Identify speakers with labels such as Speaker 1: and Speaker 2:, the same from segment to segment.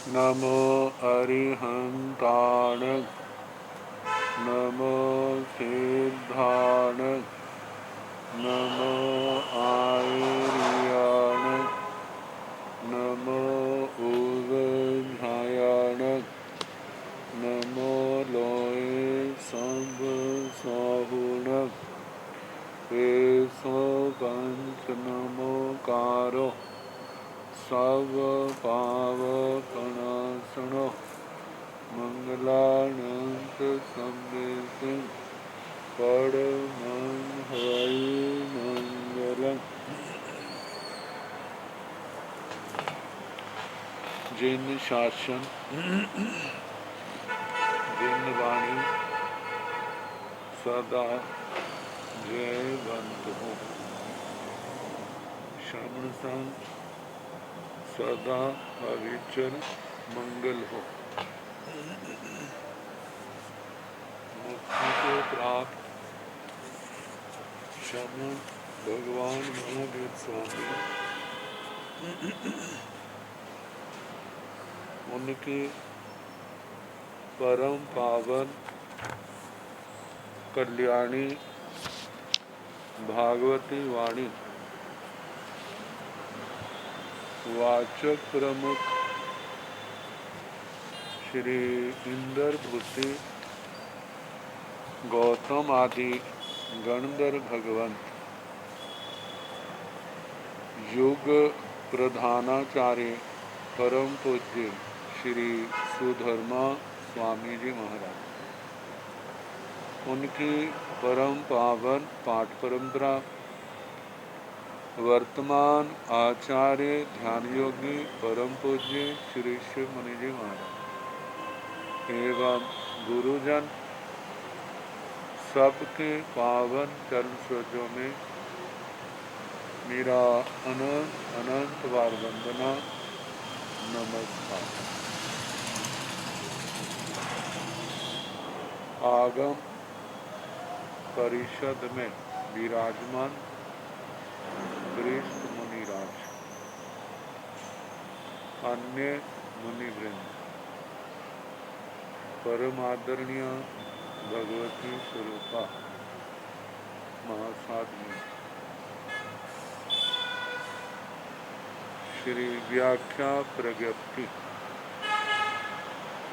Speaker 1: नमो अरिहंताण नमो सिद्धाण नमो आयर्याण नमो उवधायाण नमो लोये सब साहुण एसो पंच नमोकारो सब पावकनाशनो मंगलानंत संदेशं परमं हरि मंगलम्। जिन शासन जिन वाणी सदा जयवंत हो, श्रवण संत सदा हरिचर मंगल हो। मुक्ति को प्राप्त श्रवण भगवान महावीर स्वामी उनकी परम पावन कल्याणी भागवती वाणी वाचक प्रमुख श्री इंद्रभूति गौतम आदि गणधर भगवंत युग प्रधानाचार्य परम पूज्य श्री सुधर्मा स्वामी जी महाराज, उनकी परम पावन पाठ परंपरा वर्तमान आचार्य ध्यान योगी परम पूज्य श्री शिव मुनि जी महाराज एवं गुरुजन सबके पावन चरण सरोजों में मेरा अनंत अनंत बार वंदना नमस्कार। आगम परिषद में विराजमान श्रेष्ठ मुनिराज, अन्य मुनिवृंद, परम आदरणीय भगवती स्वरूपा महासाध्वी श्री व्याख्या प्रज्ञप्ति,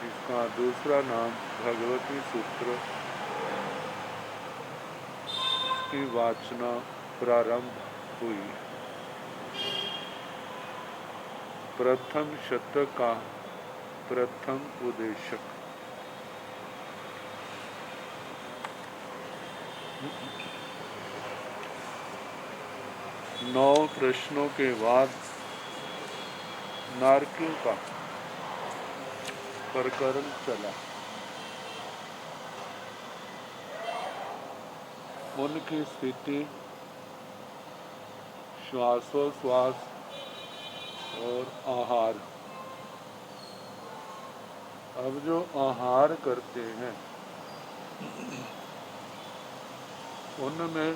Speaker 1: इसका दूसरा नाम भगवती सूत्र की वाचना प्रारंभ हुई। प्रथम शतक का प्रथम उद्देशक नौ प्रश्नों के बाद नारकियों का प्रकरण चला। उनकी स्थिति श्वासोश्वास और आहार। अब जो आहार करते हैं उनमें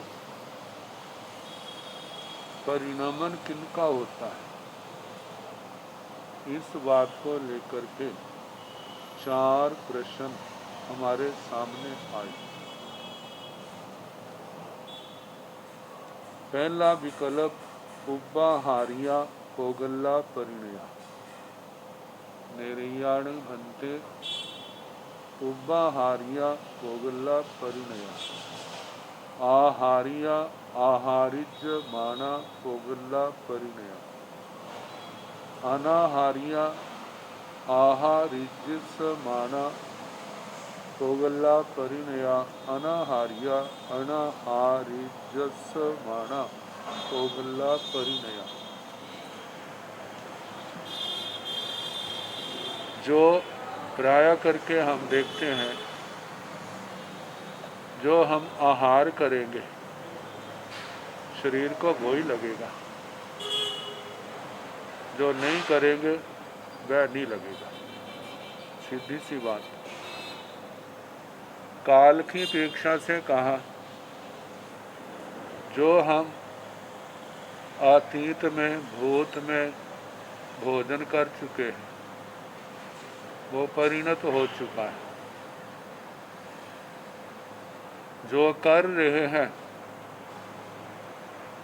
Speaker 1: परिणमन किनका होता है, इस बात को लेकर के चार प्रश्न हमारे सामने आए। पहला विकल्प उपाहारिया कोगल्ला परिणया निर्याण भंते उपाहारिया कोगल्ला परिणया आहारिया आहारिज माना कोगल्ला परिणया अनाहारिया आहारिज माना कोगल्ला परिणया अनाहारिया अनाहारिजस माना कोगल्ला परिणया। जो प्राय करके हम देखते हैं, जो हम आहार करेंगे शरीर को वो ही लगेगा, जो नहीं करेंगे वह नहीं लगेगा। सीधी सी बात। काल की अपेक्षा से कहा, जो हम अतीत में भूत में भोजन कर चुके हैं वो परिणत हो चुका है। जो कर रहे हैं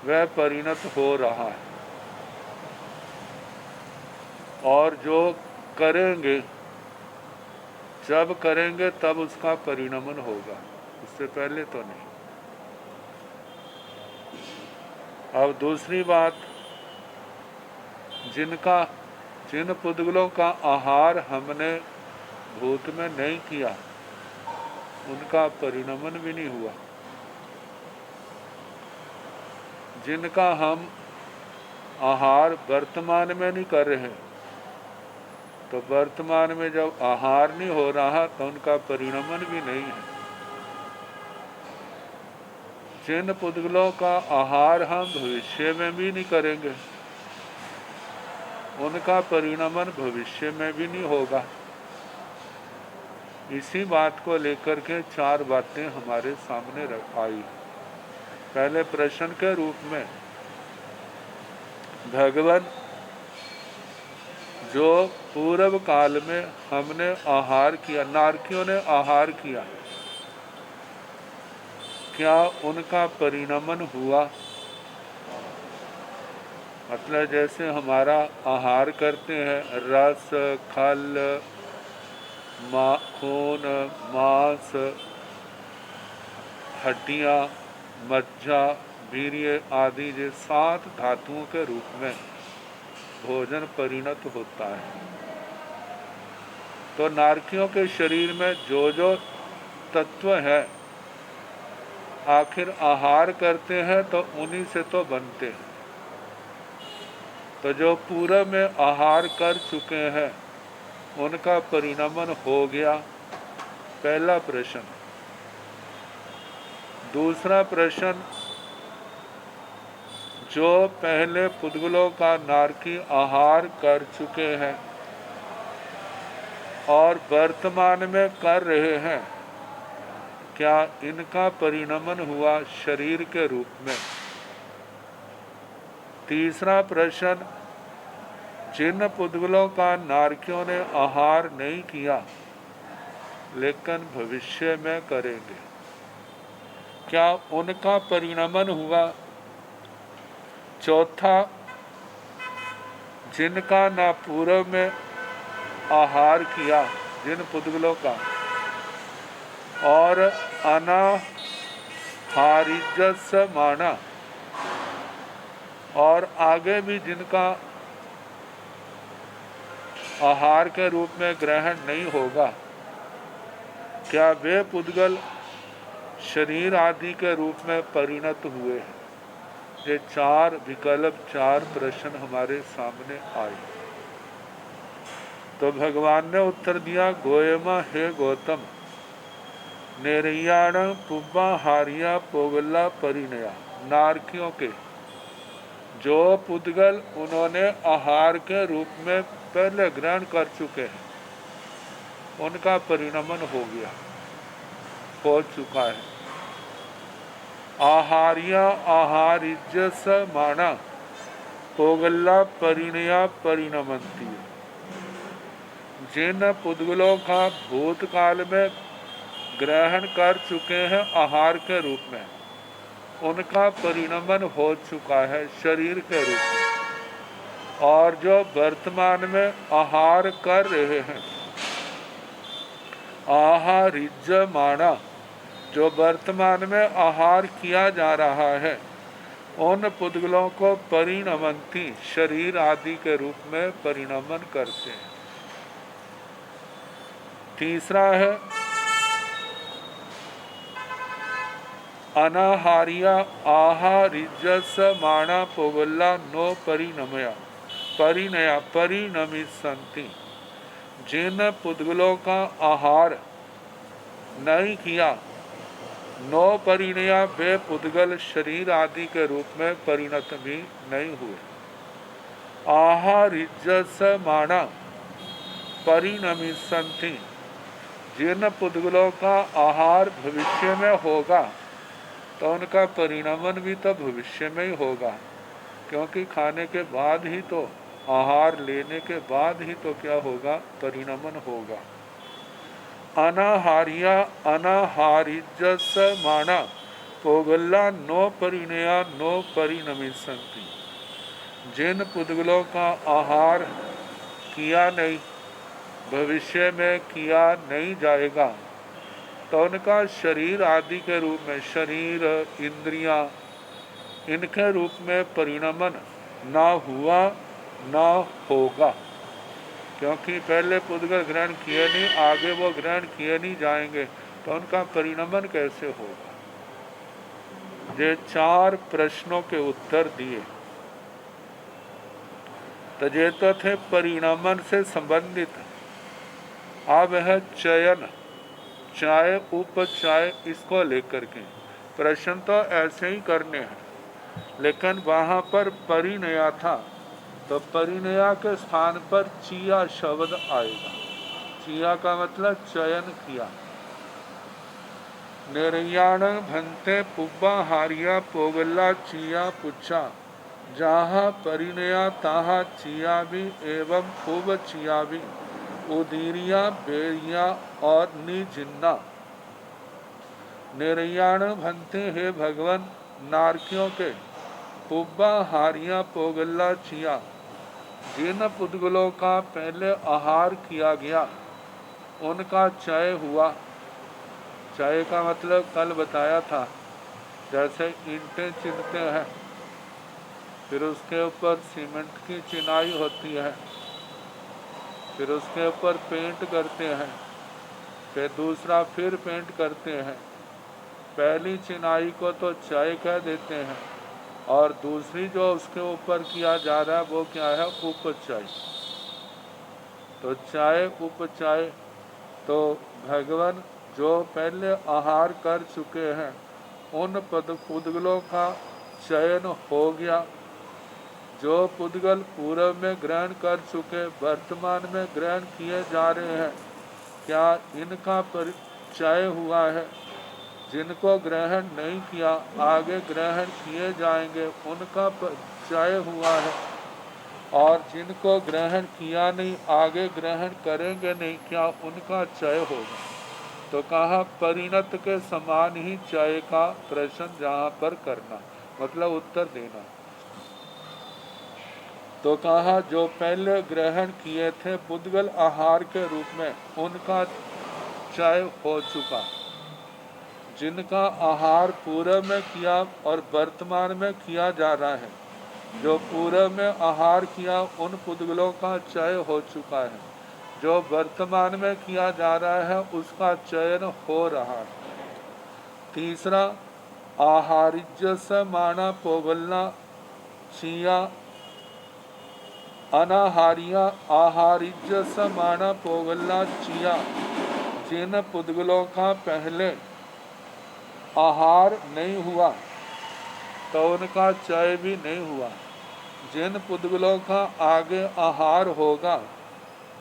Speaker 1: वह परिणत हो रहा है, और जो करेंगे, जब करेंगे तब उसका परिणमन होगा, उससे पहले तो नहीं। अब दूसरी बात, जिन पुद्गलों का आहार हमने भूत में नहीं किया, उनका परिणमन भी नहीं हुआ। जिनका हम आहार वर्तमान में नहीं कर रहे, तो वर्तमान में जब आहार नहीं हो रहा तो उनका परिणमन भी नहीं है। जिन पुद्गलों का आहार हम भविष्य में भी नहीं करेंगे, उनका परिणमन भविष्य में भी नहीं होगा। इसी बात को लेकर के 4 बातें हमारे सामने आई। पहले प्रश्न के रूप में भगवान जो पूर्व काल में हमने आहार किया, नारकियों ने आहार किया, क्या उनका परिणमन हुआ? मतलब जैसे हमारा आहार करते हैं, रस, खल, खून, मांस, हड्डियाँ, मज्जा, वीर्य आदि जो 7 धातुओं के रूप में भोजन परिणत होता है। तो नारकियों के शरीर में जो जो तत्व है, आखिर आहार करते हैं तो उन्हीं से तो बनते हैं। तो जो पूर्व में आहार कर चुके हैं उनका परिणमन हो गया, पहला प्रश्न। दूसरा प्रश्न, जो पहले पुद्गलों का नारकी आहार कर चुके हैं और वर्तमान में कर रहे हैं, क्या इनका परिणमन हुआ शरीर के रूप में? तीसरा प्रश्न, जिन पुद्गलों का नारकियों ने आहार नहीं किया लेकिन भविष्य में करेंगे, क्या उनका परिणमन हुआ? चौथा, जिनका ना पूर्व में आहार किया, जिन पुद्गलों का, और अनाहारिजस माना, और आगे भी जिनका आहार के रूप में ग्रहण नहीं होगा, क्या वे पुद्गल शरीर आदि के रूप में परिणत हुए? ये 4 विकल्प, 4 प्रश्न हमारे सामने आए। तो भगवान ने उत्तर दिया, गोयमा हे गौतम, नेरयाण पुब्बा हारिया पोगला परिणया। नारकियों के जो पुद्गल उन्होंने आहार के रूप में पहले ग्रहण कर चुके हैं, उनका परिणमन हो गया, हो चुका है। आहारिया आहारिजस माना पोगल्ला परिणया परिणमंती। जिन पुद्गलों का भूतकाल में ग्रहण कर चुके हैं आहार के रूप में, उनका परिणमन हो चुका है शरीर के रूप में। और जो वर्तमान में आहार कर रहे हैं, आहारिज माना, जो वर्तमान में आहार किया जा रहा है, उन पुद्गलों को परिणमंती, शरीर आदि के रूप में परिणमन करते हैं। तीसरा है अनाहारिया आहारिजस माना पोगल्ला नो परिणमया परिणया परिणमित संति। जिन पुद्गलों का आहार नहीं किया, नो परिणया, वे पुद्गल शरीर आदि के रूप में परिणत भी नहीं हुए। आहारिजस माना परिणमित संति। जिन पुद्गलों का आहार भविष्य में होगा तो उनका परिणमन भी तो भविष्य में ही होगा, क्योंकि खाने के बाद ही तो आहार लेने के बाद ही तो क्या होगा, परिणमन होगा। अनाहारिया अनाहारिजस माना पोगल्ला नो परिणया नो परिणमिसंति। जिन पुद्गलों का आहार किया नहीं, भविष्य में किया नहीं जाएगा, तो उनका शरीर आदि के रूप में, शरीर इंद्रियां, इनके रूप में परिणमन ना हुआ ना होगा। क्योंकि पहले पुद्गल ग्रहण किए नहीं, आगे वो ग्रहण किए नहीं जाएंगे, तो उनका परिणमन कैसे होगा। ये 4 प्रश्नों के उत्तर दिए। तो ये तो थे परिणमन से संबंधित। अब है चयन, चाय उपचाय, इसको लेकर के प्रश्न तो ऐसे ही करने हैं, लेकिन वहाँ पर परिणया था, तो परिणया के स्थान पर चिया शब्द आएगा। चिया का मतलब चयन किया। निर्याण भंते पुब्बा हारिया पोगल्ला चिया पुच्छा, जहाँ परिणया ताहा चिया भी एवं पुब चिया भी, उदीरिया बेरिया और निजिन्ना। निर्याण भंते, हे भगवान, नारकियों के पुब्बा हारिया पोगल्ला चिया, जिन पुद्गलों का पहले आहार किया गया उनका चय हुआ। चय का मतलब कल बताया था, जैसे ईंटें चिनते हैं, फिर उसके ऊपर सीमेंट की चिनाई होती है, फिर उसके ऊपर पेंट करते हैं, फिर दूसरा फिर पेंट करते हैं। पहली चिनाई को तो चय कह देते हैं, और दूसरी जो उसके ऊपर किया जा रहा है वो क्या है, उपचाय। तो चाय उपचाय, तो भगवान जो पहले आहार कर चुके हैं उन पुद्गलों का चयन हो गया। जो पुद्गल पूर्व में ग्रहण कर चुके, वर्तमान में ग्रहण किए जा रहे हैं, क्या इनका परिचय हुआ है। जिनको ग्रहण नहीं किया, आगे ग्रहण किए जाएंगे, उनका परिचय हुआ है। और जिनको ग्रहण किया नहीं, आगे ग्रहण करेंगे नहीं, क्या उनका चय होगा। तो कहा परिणत के समान ही चय का प्रश्न जहाँ पर करना, मतलब उत्तर देना। तो कहा जो पहले ग्रहण किए थे पुद्गल आहार के रूप में, उनका चय हो चुका। जिनका आहार पूर्व में किया और वर्तमान में किया जा रहा है, जो पूर्व में आहार किया उन पुद्गलों का चय हो चुका है। जो वर्तमान में किया जा रहा है उसका चयन हो रहा है। तीसरा, आहारिजस माना पोगलना चिया अनाहारिया आहारिजस माना पोगलना चिया, जिन पुद्गलों का पहले आहार नहीं हुआ तो उनका चय भी नहीं हुआ। जिन पुद्गलों का आगे आहार होगा,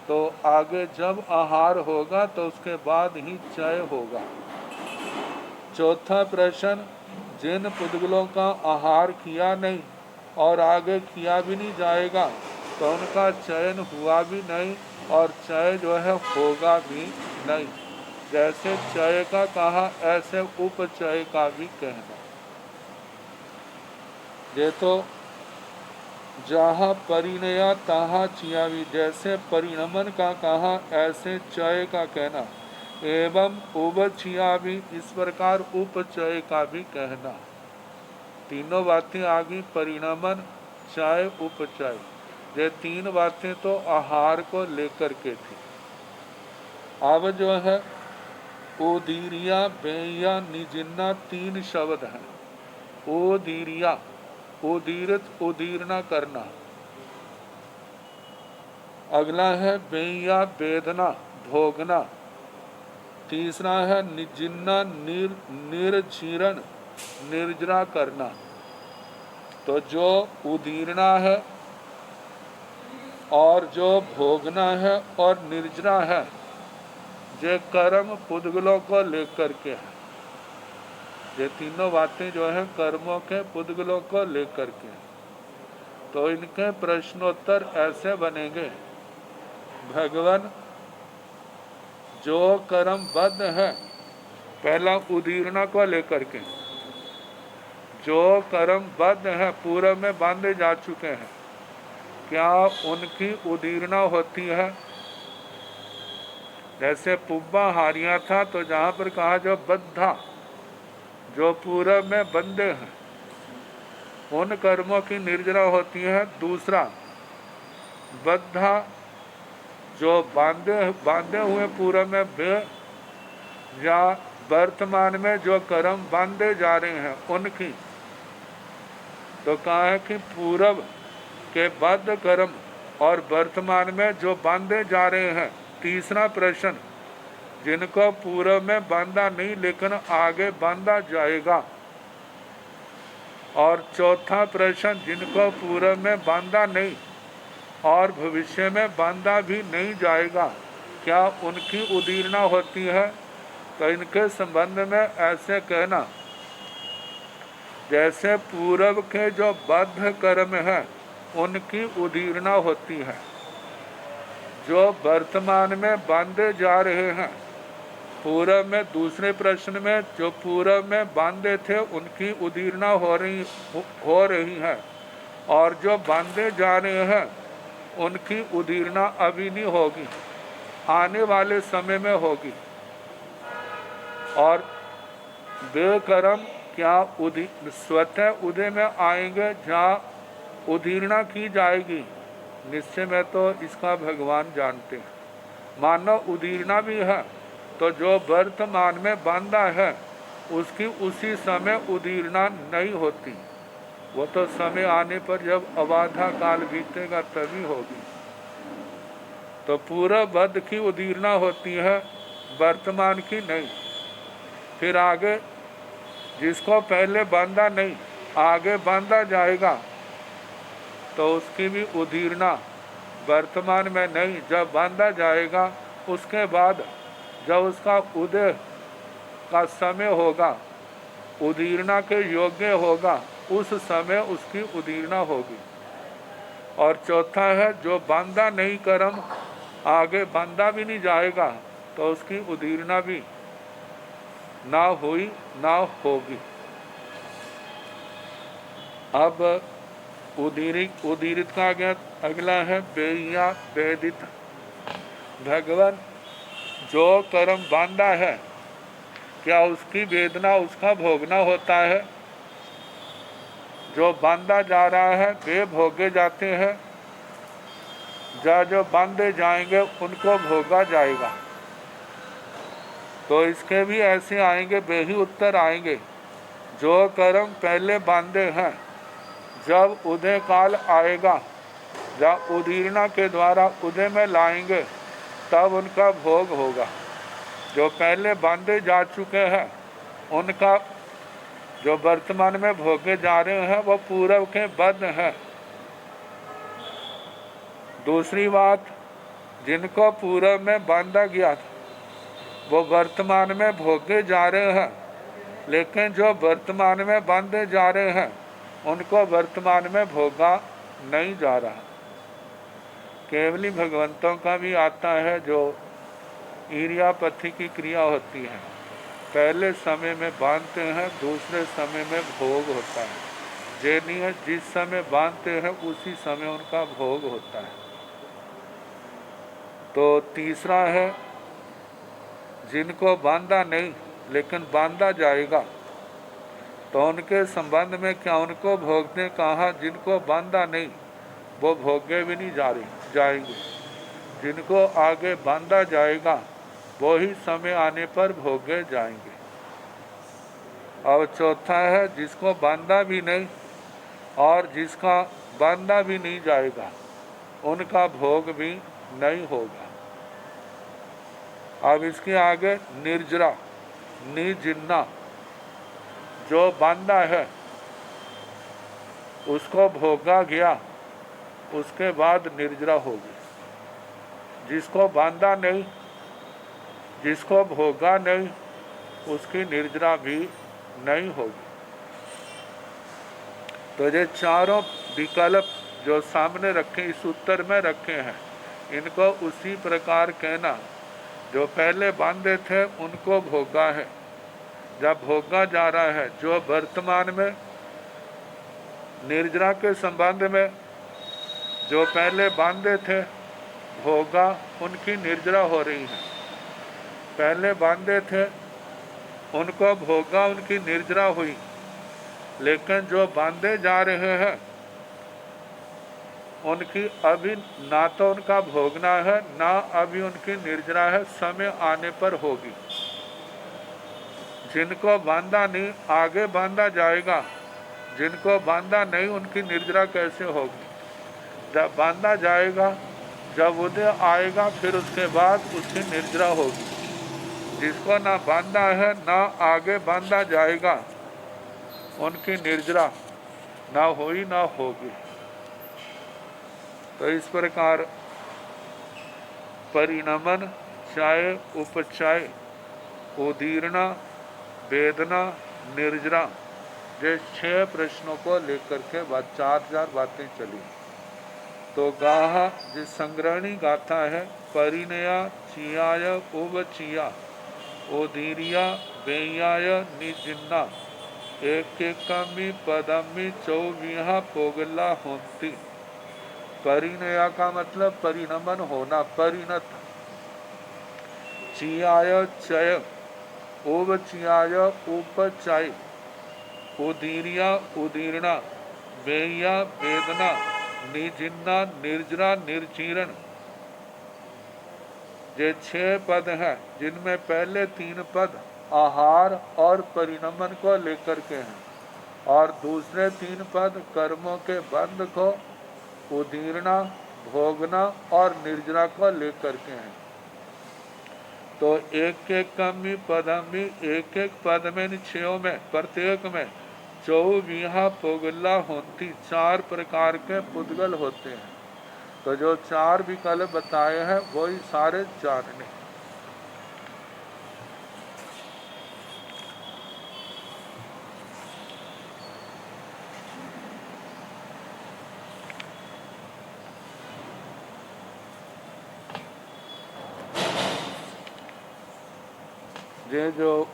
Speaker 1: तो आगे जब आहार होगा तो उसके बाद ही चय होगा। चौथा प्रश्न, जिन पुद्गलों का आहार किया नहीं और आगे किया भी नहीं जाएगा, तो उनका चयन हुआ भी नहीं और चय जो है होगा भी नहीं। जैसे चय का कहा, ऐसे उपचय का भी कहना। ये तो जहाँ परिणया तहाँ चियावी, जैसे परिणमन का कहा ऐसे चय का कहना। एवं उपचियावी, इस प्रकार उपचय का भी कहना। तीनों बातें आ गई, परिणमन, चय, उपचय। ये 3 बातें तो आहार को लेकर के थी। अब जो है उदीरिया बेया निजिन्ना 3 शब्द हैं। उदीरिया, उदीरित, उदीरना करना। अगला है बेया, वेदना, भोगना। तीसरा है निजिन्ना, निर्जीरण, निर्जरा करना। तो जो उदीरना है और जो भोगना है और निर्जरा है, ये कर्म पुद्गलों को लेकर के है। ये तीनों बातें जो है कर्मों के पुद्गलों को लेकर के। तो इनके प्रश्नोत्तर ऐसे बनेंगे। भगवान, जो कर्म बद्ध है, पहला उदीर्णा को लेकर के, जो कर्म बद्ध है, पूर्व में बांधे जा चुके हैं, क्या उनकी उदीर्णा होती है? जैसे पुब्बा हारिया था, तो जहाँ पर कहा जो बद्धा, जो पूर्व में बंधे हैं, उन कर्मों की निर्जरा होती है। दूसरा, बद्धा, जो बांधे हुए पूर्व में वे, या वर्तमान में जो कर्म बांधे जा रहे हैं उनकी, तो कहा है कि पूर्व के बद्ध कर्म और वर्तमान में जो बांधे जा रहे हैं। तीसरा प्रश्न, जिनको पूर्व में बांधा नहीं लेकिन आगे बांधा जाएगा। और चौथा प्रश्न, जिनको पूर्व में बांधा नहीं और भविष्य में बांधा भी नहीं जाएगा, क्या उनकी उदीर्णा होती है? तो इनके संबंध में ऐसे कहना, जैसे पूर्व के जो बद्ध कर्म है उनकी उदीर्णा होती है, जो वर्तमान में बांधे जा रहे हैं। पूर्व में, दूसरे प्रश्न में, जो पूर्व में बांधे थे उनकी उदीर्णा हो रही है, और जो बांधे जा रहे हैं उनकी उदीर्णा अभी नहीं होगी, आने वाले समय में होगी। और वे कर्म क्या स्वतः उदय में आएंगे जहाँ उदीर्णा की जाएगी? निश्चय में तो इसका भगवान जानते हैं। मानो उदीर्णा भी है, तो जो वर्तमान में बांधा है उसकी उसी समय उदीर्णा नहीं होती, वो तो समय आने पर जब अबाधा काल बीतेगा तभी होगी। तो पूर्व बद्ध की उदीर्णा होती है, वर्तमान की नहीं। फिर आगे, जिसको पहले बांधा नहीं, आगे बांधा जाएगा, तो उसकी भी उदीर्णा वर्तमान में नहीं, जब बांधा जाएगा उसके बाद जब उसका उदय का समय होगा, उदीर्णा के योग्य होगा, उस समय उसकी उदीर्णा होगी। और चौथा है, जो बांधा नहीं कर्म, आगे बांधा भी नहीं जाएगा, तो उसकी उदीर्णा भी ना हुई ना होगी। अब उदीरित का अगला है बेया वेदित। भगवान, जो कर्म बांधा है, क्या उसकी वेदना उसका भोगना होता है? जो बांधा जा रहा है वे भोगे जाते हैं, जो बांधे जाएंगे उनको भोगा जाएगा। तो इसके भी ऐसे आएंगे, वे ही उत्तर आएंगे। जो कर्म पहले बांधे हैं, जब उदय काल आएगा, जब उदीर्णा के द्वारा उदय में लाएंगे, तब उनका भोग होगा। जो पहले बांधे जा चुके हैं उनका जो वर्तमान में भोगे जा रहे हैं वो पूर्व के बद्ध हैं। दूसरी बात, जिनको पूर्व में बांधा गया वो वर्तमान में भोगे जा रहे हैं, लेकिन जो वर्तमान में बांधे जा रहे हैं उनको वर्तमान में भोगा नहीं जा रहा। केवली भगवंतों का भी आता है, जो ईर्यापथि की क्रिया होती है, पहले समय में बांधते हैं, दूसरे समय में भोग होता है। जैनी जिस समय बांधते हैं उसी समय उनका भोग होता है। तो तीसरा है, जिनको बांधा नहीं लेकिन बांधा जाएगा, तो उनके संबंध में क्या उनको भोगने कहा? जिनको बांधा नहीं वो भोगे भी नहीं जाएंगे, जिनको आगे बांधा जाएगा वो ही समय आने पर भोगे जाएंगे। और चौथा है, जिसको बांधा भी नहीं और जिसका बांधा भी नहीं जाएगा उनका भोग भी नहीं होगा। अब इसके आगे निर्जरा, निर्जिन्ना, जो बांधा है उसको भोगा गया, उसके बाद निर्जरा होगी। जिसको बांधा नहीं, जिसको भोगा नहीं, उसकी निर्जरा भी नहीं होगी। तो ये चारों विकल्प जो सामने रखे इस उत्तर में रखे हैं, इनको उसी प्रकार कहना। जो पहले बांधे थे उनको भोगा है, जब भोगा जा रहा है। जो वर्तमान में निर्जरा के संबंध में जो पहले बांधे थे भोगा, उनकी निर्जरा हो रही है। पहले बांधे थे उनको भोगा, उनकी निर्जरा हुई। लेकिन जो बांधे जा रहे हैं उनकी अभी ना तो उनका भोगना है, ना अभी उनकी निर्जरा है, समय आने पर होगी। जिनको बांधा नहीं आगे बांधा जाएगा, जिनको बांधा नहीं उनकी निर्जरा कैसे होगी? जब बांधा जाएगा, जब उदय आएगा, फिर उसके बाद उसकी निर्जरा होगी। जिसको ना बांधा है ना आगे बांधा जाएगा, उनकी निर्जरा ना हुई ना होगी। तो इस प्रकार परिणमन, चाय, उपचाय, उदीर्णा, वेदना, निर्जरा, ये 6 प्रश्नों को लेकर के बाद 4 बातें चली। तो गाह जिस संग्रहणी गाथा है, परिणया चियाय उवचिया ओदीरिया बेयाय निजिन्ना एक एकमी पदमी चौविहा पोगला होती। परिणया का मतलब परिणमन होना, परिणत। चियाय चय, ओवचियाय उपचाय, उदीरिया उदीर्णा, बेया वेदना, निजिन्ना निर्जरा निर्जीर्ण, ये 6 पद हैं, जिनमें पहले 3 पद आहार और परिणमन को लेकर के हैं, और दूसरे 3 पद कर्मों के बंध को, उदीर्णा, भोगना और निर्जरा को लेकर के हैं। तो एक एक कमी पदमी, एक एक पद में, इन 6 में, प्रत्येक में 24 पुगला होती, 4 प्रकार के पुद्गल होते हैं। तो जो 4 विकल्प बताए हैं वही सारे जानने। ये जो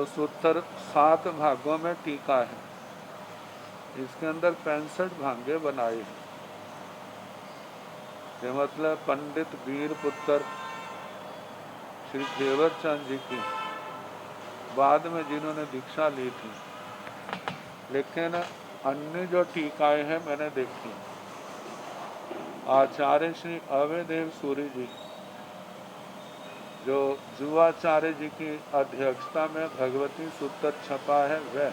Speaker 1: सूत्र 7 भागों में टीका है, इसके अंदर 65 भांगे बनाए हैं। ये मतलब पंडित वीर पुत्र श्री देवर चंद जी की बाद में जिन्होंने दीक्षा ली थी, लेकिन अन्य जो टीकाएं हैं मैंने देखी। आचार्य श्री अवयदेव सूरी जी, जो जुवाचार्य जी की अध्यक्षता में भगवती सूत्र छपा है वह,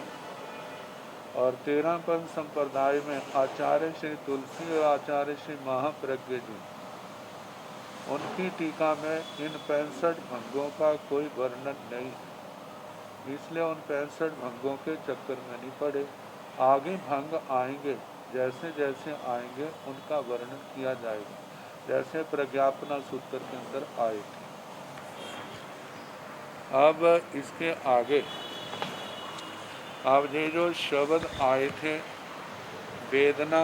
Speaker 1: और 13 पंथ संप्रदाय में आचार्य श्री तुलसी और आचार्य श्री महाप्रज्ञ जी, उनकी टीका में इन 65 भंगों का कोई वर्णन नहीं, इसलिए उन 65 भंगों के चक्कर में नहीं पड़े। आगे भंग आएंगे, जैसे जैसे आएंगे उनका वर्णन किया जाएगा, जैसे प्रज्ञापना सूत्र के अंदर आए थे। अब इसके आगे अब ये जो शब्द आए थे, वेदना,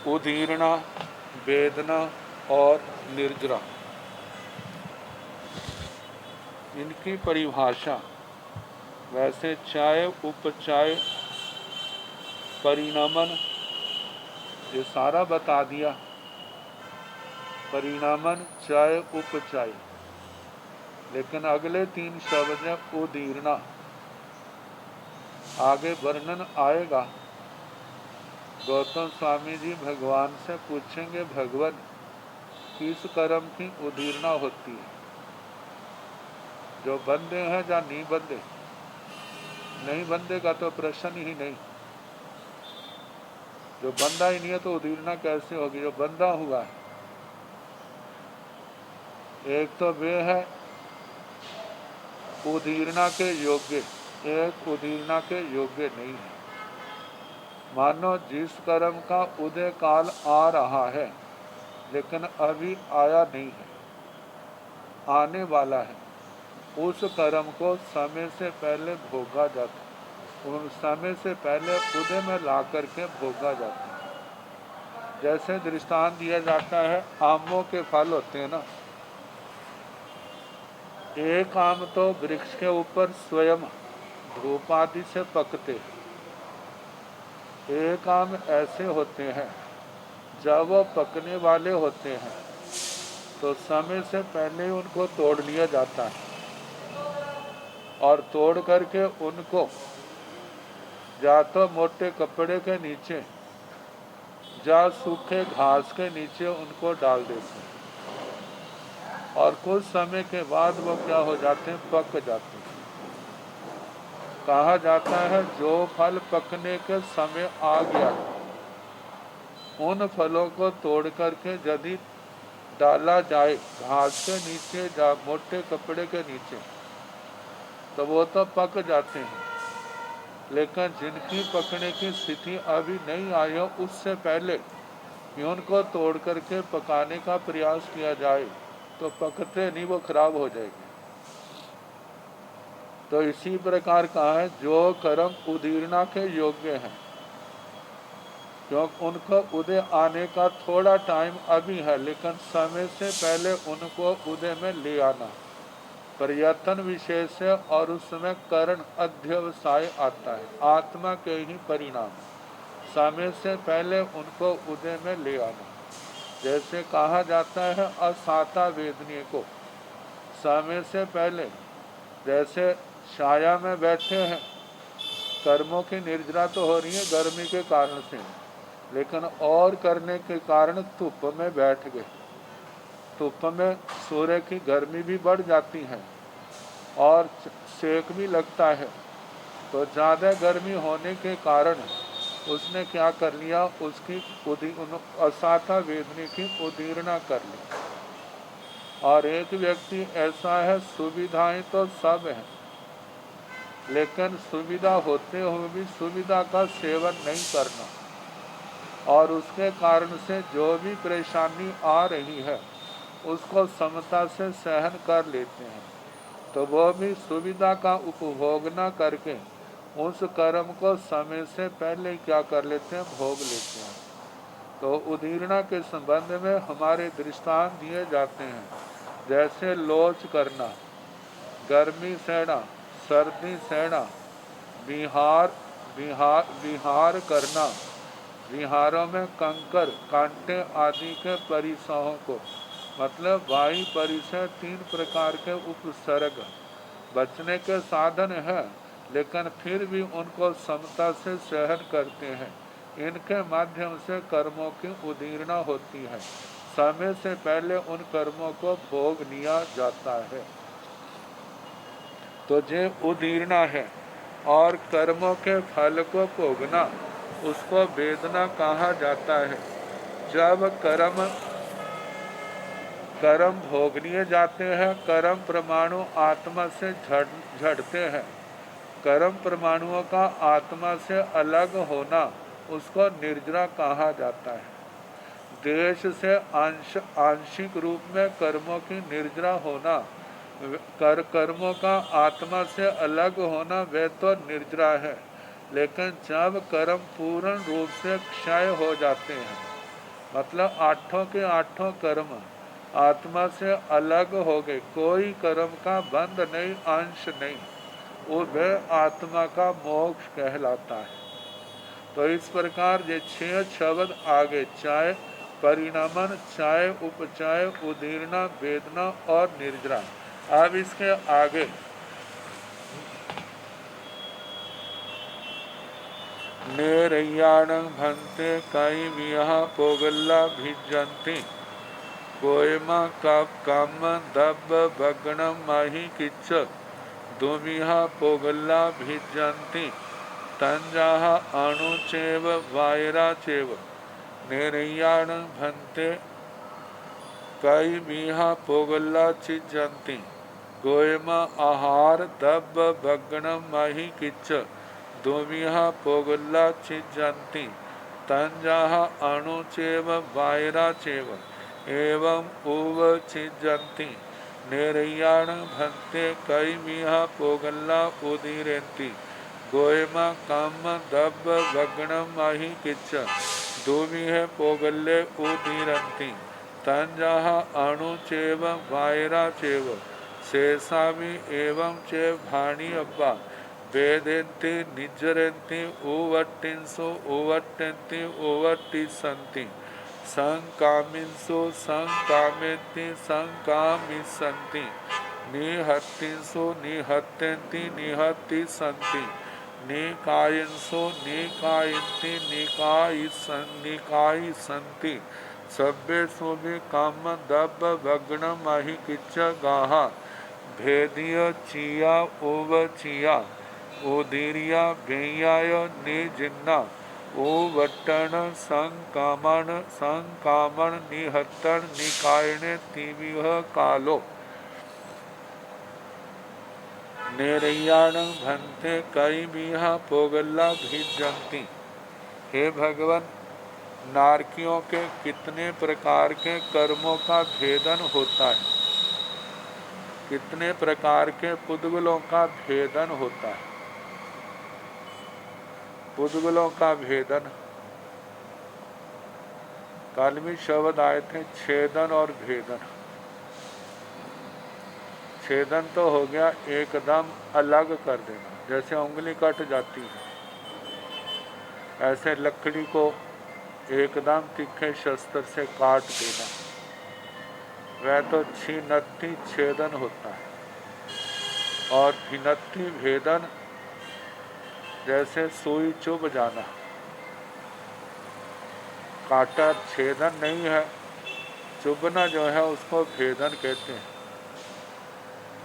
Speaker 1: उदीर्णा, वेदना और निर्जरा, इनकी परिभाषा वैसे चाय, उपचाय, परिणमन, ये सारा बता दिया। परिणमन, चाय, उपचाय, लेकिन अगले 3 शब्द हैं उदीर्णा, आगे वर्णन आएगा। गौतम स्वामी जी भगवान से पूछेंगे, भगवान किस कर्म की उदीर्णा होती है? जो बंदे हैं या नहीं बंदे? नहीं बंदेगा तो प्रश्न ही नहीं। जो बंदा ही नहीं है तो उदीर्णा कैसे होगी? जो बंदा हुआ है, एक तो वे है उदीर्णा के योग्य, एक उदीर्णा के योग्य नहीं है। मानो जिस कर्म का उदय काल आ रहा है लेकिन अभी आया नहीं है, आने वाला है, उस कर्म को समय से पहले भोगा जाता, उन समय से पहले उदय में ला करके भोगा जाता है। जैसे दृष्टांत दिया जाता है, आमों के फल होते हैं ना, एक आम तो वृक्ष के ऊपर स्वयं धूप आदि से पकते, एक आम ऐसे होते हैं जब वो पकने वाले होते हैं तो समय से पहले उनको तोड़ लिया जाता है और तोड़ करके उनको या तो मोटे कपड़े के नीचे या सूखे घास के नीचे उनको डाल देते हैं और कुछ समय के बाद वो क्या हो जाते हैं, पक जाते हैं। कहा जाता है जो फल पकने के समय आ गया उन फलों को तोड़ करके यदि डाला जाए घास के नीचे या मोटे कपड़े के नीचे तो वो तो पक जाते हैं, लेकिन जिनकी पकने की स्थिति अभी नहीं आई हो उससे पहले कि उनको तोड़ करके पकाने का प्रयास किया जाए तो पकते नहीं, वो खराब हो जाएगी। तो इसी प्रकार कहा है जो कर्म उदीर्णा के योग्य हैं, क्योंकि उनको उदय आने का थोड़ा टाइम अभी है, लेकिन समय से पहले उनको उदय में ले आना प्रयत्न विशेष है और उसमें करण अध्यवसाय आता है, आत्मा के ही परिणाम, समय से पहले उनको उदय में ले आना। जैसे कहा जाता है असाता वेदनीय को समय से पहले, जैसे छाया में बैठे हैं, कर्मों की निर्जरा तो हो रही है गर्मी के कारण से, लेकिन और करने के कारण धूप में बैठ गए, धूप में सूर्य की गर्मी भी बढ़ जाती है और सेक भी लगता है, तो ज़्यादा गर्मी होने के कारण उसने क्या कर लिया, उसकी असाता वेदनी की उदीर्णा कर ली। और एक व्यक्ति ऐसा है सुविधाएं तो सब हैं, लेकिन सुविधा होते हुए भी सुविधा का सेवन नहीं करना और उसके कारण से जो भी परेशानी आ रही है उसको समता से सहन कर लेते हैं, तो वह भी सुविधा का उपभोग न करके उस कर्म को समय से पहले क्या कर लेते हैं, भोग लेते हैं। तो उदीर्णा के संबंध में हमारे दृष्टांत दिए जाते हैं, जैसे लोच करना, गर्मी सहना, सर्दी सहना, विहार करना, विहारों में कंकर कांटे आदि के परिसहों को, मतलब वायु परिसर 3 प्रकार के उपसर्ग बचने के साधन है, लेकिन फिर भी उनको समता से सहन करते हैं। इनके माध्यम से कर्मों की उदीर्णा होती है, समय से पहले उन कर्मों को भोग लिया जाता है। तो ये उदीर्णा है और कर्मों के फल को भोगना उसको वेदना कहा जाता है। जब कर्म भोग लिए जाते हैं, कर्म परमाणु आत्मा से झड़ते हैं, कर्म परमाणुओं का आत्मा से अलग होना उसको निर्जरा कहा जाता है। देश से आंशिक रूप में कर्मों की निर्जरा होना, कर्मों का आत्मा से अलग होना वे तो निर्जरा है, लेकिन जब कर्म पूर्ण रूप से क्षय हो जाते हैं, मतलब 8 के 8 कर्म आत्मा से अलग हो गए, कोई कर्म का बंध नहीं, अंश नहीं, वो वह आत्मा का मोक्ष कहलाता है। तो इस प्रकार ये 6 शब्द आगे, चाहे परिणमन, चाहे उपचाय, उदीर्णा, वेदना और निर्जरा। अब इसके आगे नेरय्याणं भन्ते कई विहा पोगल्ला भिजंती कोयमा काम दब भगणम माही किच्च दुमिहा पोगल्ला भिजंती तंजाह अणुचेव वायरा चेव नेरय्याणं भन्ते कई विहा पोगल्ला चिजंती गोयमा आहार दब भगणम माही किच्च दुमिहा पोगल्ला चिजंती तंजाह अणुचेव वायरा चेव एवं उव छिजंती नेरय्याण भंते कई मिहा पोगल्ला उदीरेंती गोयमा काम दब भगणम माही किच्च दूमिहे पोगल्ले उदीरंती तंजहा अणु चेव वायरा चेव शेषामि एवं चे भाणी अब्बा वेदेंति निजरेंति उवट्टिंसु उवट्टन्ति उवट्टिसन्ति संकामिंसु संकामेति संकामिसन्ति निहत्तिंसु निहत्यन्ति निहत्तिसन्ति निकायंसु निकायन्ति निकायिसन्ति सभ्येषु भी काम दब भग्न माहि किच्च गाहा भेदिय चिया उवचिया उदीरिया भेयाय निजिन्ना उवट्टन संकामण निहत्तन निकायने तिमिह कालो नेरय्याण भंते कई मिहा पोगल्ला भिजंती। हे भगवान, नारकियों के कितने प्रकार के कर्मों का भेदन होता है, कितने प्रकार के पुद्गलों का भेदन होता है। पुद्गलों का भेदन, कल भी शब्द आए थे छेदन और भेदन। छेदन तो हो गया एकदम अलग कर देना, जैसे उंगली कट जाती है ऐसे लकड़ी को एकदम तीखे शस्त्र से काट देना, वह तो छीनत्ती छेदन होता है। और भिन्नत्ती भेदन जैसे सुई चुभ जाना, काटा छेदन नहीं है, चुभना जो है उसको भेदन कहते हैं।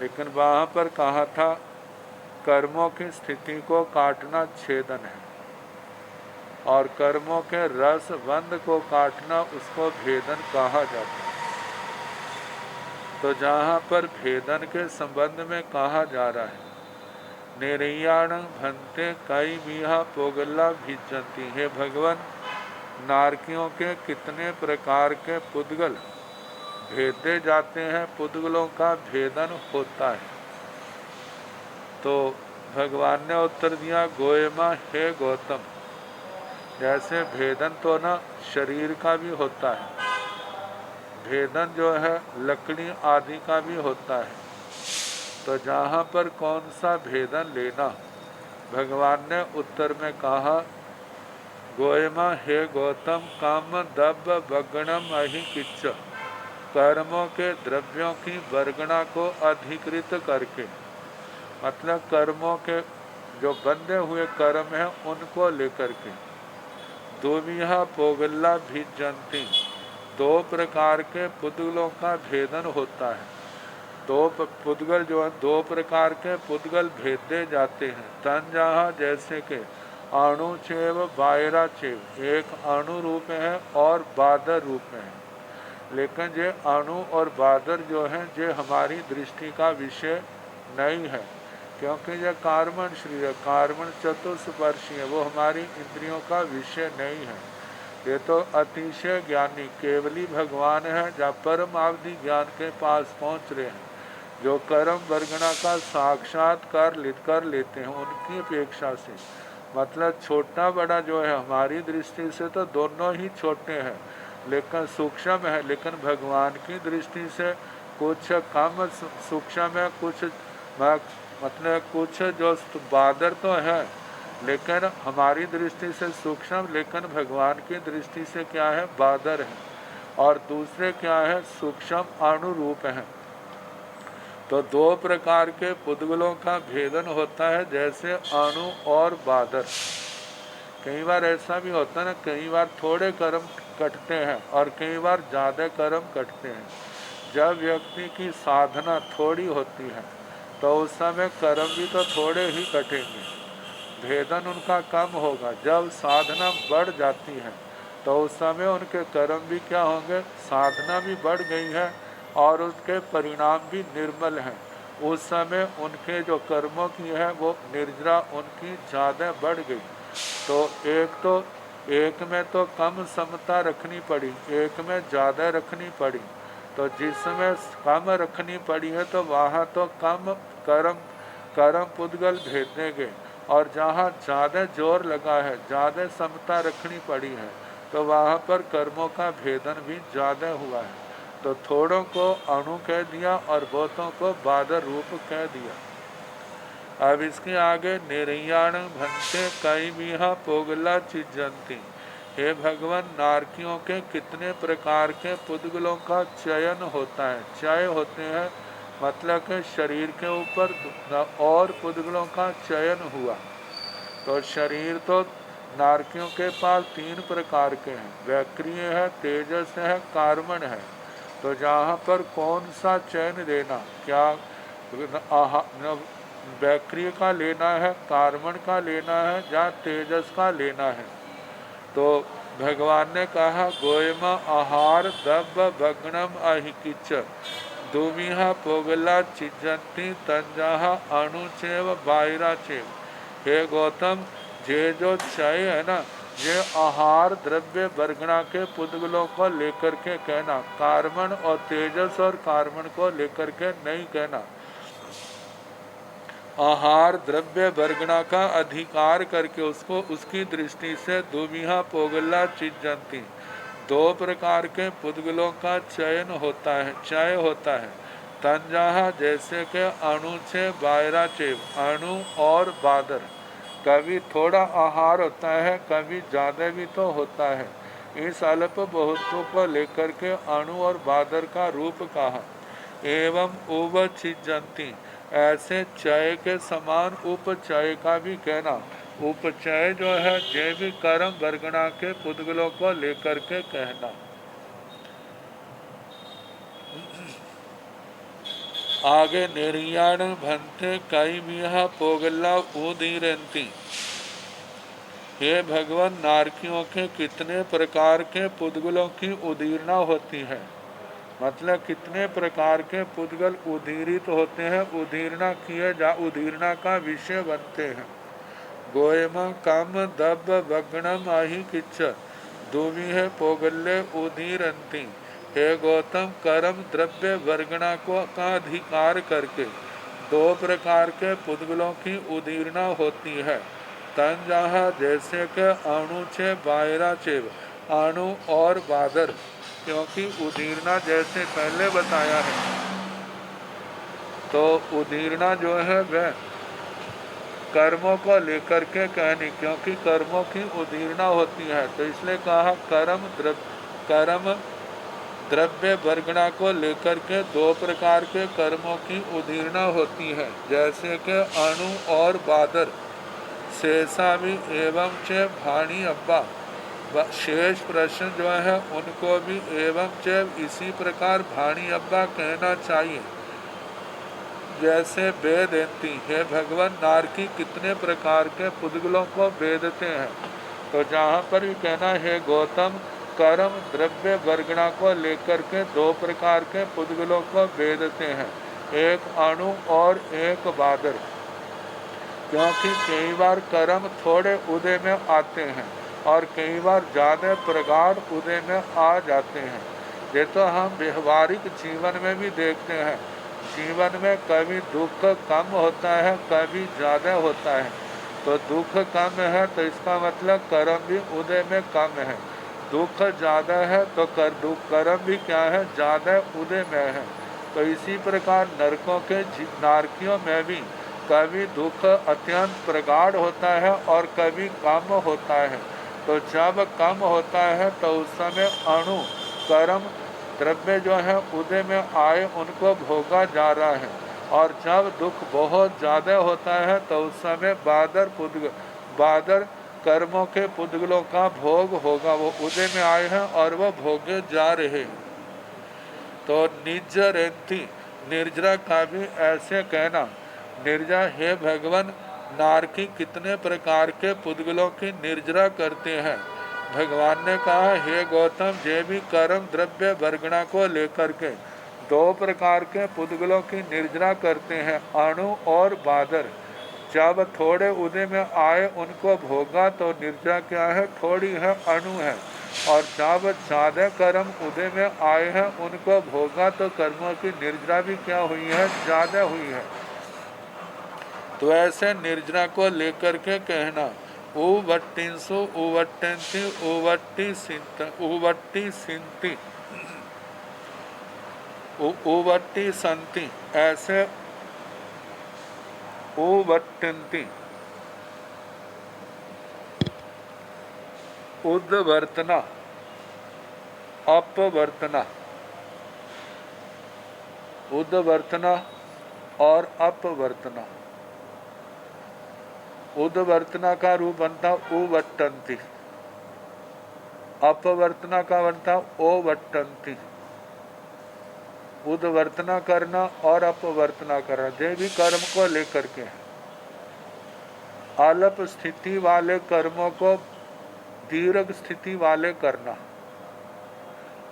Speaker 1: लेकिन वहाँ पर कहा था कर्मों की स्थिति को काटना छेदन है और कर्मों के रस बंध को काटना उसको भेदन कहा जाता है। तो जहाँ पर भेदन के संबंध में कहा जा रहा है नेरय्याण भंते कई मिहा पोगल्ला भिजंती। हे भगवान, नारकियों के कितने प्रकार के पुद्गल भेदे जाते हैं, पुद्गलों का भेदन होता है। तो भगवान ने उत्तर दिया, गोयमा हे गौतम, जैसे भेदन तो ना शरीर का भी होता है, भेदन जो है लकड़ी आदि का भी होता है। तो जहाँ पर कौन सा भेदन लेना, भगवान ने उत्तर में कहा, गोयमा हे गौतम, काम दब बगणम अहि किच्च, कर्मों के द्रव्यों की वर्गणा को अधिकृत करके, मतलब कर्मों के जो बंधे हुए कर्म हैं उनको लेकर के, दुमिहा पोगल्ला भिजंती, दो प्रकार के पुद्गलों का भेदन होता है। दो पुद्गल जो है, दो प्रकार के पुद्गल भेदे जाते हैं। तन जहाँ जैसे के अणु चेव बायरा चेव, एक अणु रूप में है और बादर रूप में है। लेकिन ये अणु और बादर जो हैं ये हमारी दृष्टि का विषय नहीं है, क्योंकि यह कार्मण शरीर है, कार्मण चतुस्पर्शी है, वो हमारी इंद्रियों का विषय नहीं है। ये तो अतिशय ज्ञानी केवली भगवान है, जहाँ परमावधि ज्ञान के पास पहुँच रहे हैं, जो कर्म वर्गणा का साक्षात्कार कर लेते हैं, उनकी अपेक्षा से, मतलब छोटा बड़ा जो है हमारी दृष्टि से तो दोनों ही छोटे हैं, लेकिन सूक्ष्म है। लेकिन भगवान की दृष्टि से कुछ कम सूक्ष्म है, कुछ मतलब कुछ जो बादर तो है लेकिन हमारी दृष्टि से सूक्ष्म, लेकिन भगवान की दृष्टि से क्या है, बादर है। और दूसरे क्या है, सूक्ष्म अणुरूप है। तो दो प्रकार के पुद्गलों का भेदन होता है, जैसे अणु और बादर। कई बार ऐसा भी होता है ना, कई बार थोड़े कर्म कटते हैं और कई बार ज़्यादा कर्म कटते हैं। जब व्यक्ति की साधना थोड़ी होती है तो उस समय कर्म भी तो थोड़े ही कटेंगे, भेदन उनका कम होगा। जब साधना बढ़ जाती है तो उस समय उनके कर्म भी क्या होंगे, साधना भी बढ़ गई है और उसके परिणाम भी निर्मल हैं। उस समय उनके जो कर्मों की है वो निर्जरा उनकी ज़्यादा बढ़ गई। तो एक में तो कम समता रखनी पड़ी, एक में ज़्यादा रखनी पड़ी। तो जिसमें कम रखनी पड़ी है तो वहाँ तो कम कर्म कर्म पुद्गल भेज देंगे, और जहाँ ज़्यादा जोर लगा है, ज़्यादा समता रखनी पड़ी है, तो वहाँ पर कर्मों का भेदन भी ज़्यादा हुआ है। तो थोड़ों को अणु कह दिया और बहुतों को बादर रूप कह दिया। अब इसके आगे निर्याण भंते कई मिहा पोगला चिजंती। हे भगवान, नारकियों के कितने प्रकार के पुद्गलों का चयन होता है। चय होते हैं मतलब कि शरीर के ऊपर और पुद्गलों का चयन हुआ। तो शरीर तो नारकियों के पास 3 प्रकार के हैं, वैक्रिय है, तेजस है, कार्मण है। तो जहाँ पर कौन सा चयन देना, क्या वैक्रिय का लेना है, कार्मण का लेना है या तेजस का लेना है। तो भगवान ने कहा गोयमा आहार दब भग्नम अहिकिच दुमिहा पोगला चिजंती तंजाहा अणुचेव बायराचेव। हे गौतम, ये जो क्षय है ना, ये आहार द्रव्य वर्गणा के पुद्गलों को लेकर के कहना, कार्मण और तेजस और कार्मण को लेकर के नहीं कहना। आहार द्रव्य वर्गणा का अधिकार करके उसको उसकी दृष्टि से दुमिहा पोगला चिजंती, 2 प्रकार के पुद्गलों का चयन होता है, चय होता है। तंजाहा जैसे के अणुचे बायराचेव, अणु और बादर। कभी थोड़ा आहार होता है, कभी ज़्यादा भी तो होता है। इस अल्प बहुत्व को लेकर के अणु और बादर का रूप कहा। एवं उपचिजंती, ऐसे चय के समान उपचय का भी कहना। उपचय जो है जैविक कर्म वर्गणा के पुद्गलों को लेकर के कहना। आगे निर्याण भंते कई मिहा पोगला उदीरंती। हे भगवान, नारकियों के कितने प्रकार के पुद्गलों की उदीरना होती है, मतलब कितने प्रकार के पुद्गल उदीरित होते हैं, उदीरना का विषय बनते हैं। गोयम कम दब वग्णम आही किच्छ दुविह पोगल्य उदीरंती। हे गौतम, कर्म द्रव्य वर्गणा को का अधिकार करके 2 प्रकार के पुद्गलों की उदीरना होती है। तन जहाँ जैसे के अणु छे बायरा चेव, अणु और बादर, क्योंकि उदीरना जैसे पहले बताया है, तो उदीरना जो है वह कर्मों को लेकर के कहनी, क्योंकि कर्मों की उदीरना होती है, तो इसलिए कहा कर्म द्रव्य वर्गणा को लेकर के 2 प्रकार के कर्मों की उदीरना होती है, जैसे कि अणु और बादर। शेषा भी एवं च भाणी अब्बा, शेष प्रश्न जो है उनको भी एवं च इसी प्रकार भाणी अब्बा कहना चाहिए, जैसे वेदयंती। हे भगवान, नारकी कितने प्रकार के पुद्गलों को वेदते हैं। तो जहाँ पर भी कहना है गौतम, कर्म द्रव्य वर्गणा को लेकर के 2 प्रकार के पुद्गलों को वेदते हैं, एक अणु और एक बादर। क्योंकि कई बार कर्म थोड़े उदय में आते हैं और कई बार ज़्यादा प्रगाढ़ उदय में आ जाते हैं। ये तो हम व्यवहारिक जीवन में भी देखते हैं। जीवन में कभी दुख कम होता है, कभी ज़्यादा होता है। तो दुख कम है तो इसका मतलब कर्म भी उदय में कम है। दुख ज़्यादा है तो कर्म भी क्या है, ज़्यादा उदय में है। तो इसी प्रकार नारकियों में भी कभी दुख अत्यंत प्रगाढ़ होता है और कभी कम होता है। तो जब कम होता है तो उस समय अणु कर्म द्रव्य जो है उदय में आए, उनको भोगा जा रहा है। और जब दुख बहुत ज़्यादा होता है तो उस समय बादर कर्मों के पुद्गलों का भोग होगा, वो उदय में आए हैं और वो भोगे जा रहे हैं। तो निर्जरंती, निर्जरा का भी ऐसे कहना। निर्जरा, हे भगवान, नारकी कितने प्रकार के पुद्गलों की निर्जरा करते हैं। भगवान ने कहा, हे गौतम, जे भी कर्म द्रव्य वर्गणा को लेकर के 2 प्रकार के पुद्गलों की निर्जरा करते हैं, अणु और बादर। जब थोड़े उदय में आए उनको भोगा, तो निर्जरा क्या है, थोड़ी है, अणु है। और जब ज्यादा कर्म उदय में आए हैं उनको भोगा तो कर्मों की निर्जरा भी क्या हुई है, ज्यादा हुई है। तो ऐसे निर्जरा को लेकर के कहना उवट्टिंसु उवट्टन्ति उवट्टी सिंति उवट्टी संति, ऐसे उवट्टन्ति उद्वर्तना अपवर्तना, उद्वर्तना और अपवर्तना। उद्वर्तना का रूप बनता उवट्टन्ति, अपवर्तना का बनता ओवट्टन्ति। उद्वर्तना करना और अपवर्तना करना, ये भी कर्म को लेकर के है। अल्प स्थिति वाले कर्मों को दीर्घ स्थिति वाले करना,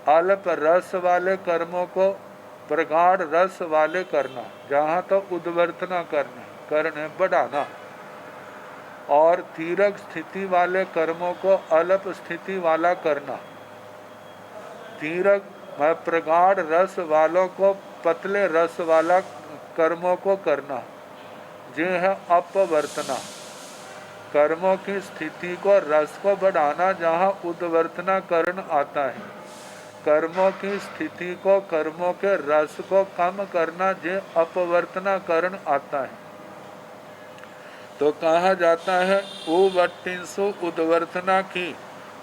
Speaker 1: अल्प रस वाले कर्मों को प्रगाढ़ रस वाले करना, जहाँ तो उद्वर्तना करने बढ़ाना, और दीर्घ स्थिति वाले कर्मों को अल्प स्थिति वाला करना, दीर्घ प्रगाढ़ रस वालों को पतले रस वाला कर्मों को करना, ये है अपवर्तना। कर्मों की स्थिति को रस को बढ़ाना, जहाँ उद्वर्तना करण आता है। कर्मों की स्थिति को कर्मों के रस को कम करना, ये अपवर्तना करण आता है। तो कहा जाता है उवट्टिंसु उद्वर्तना की,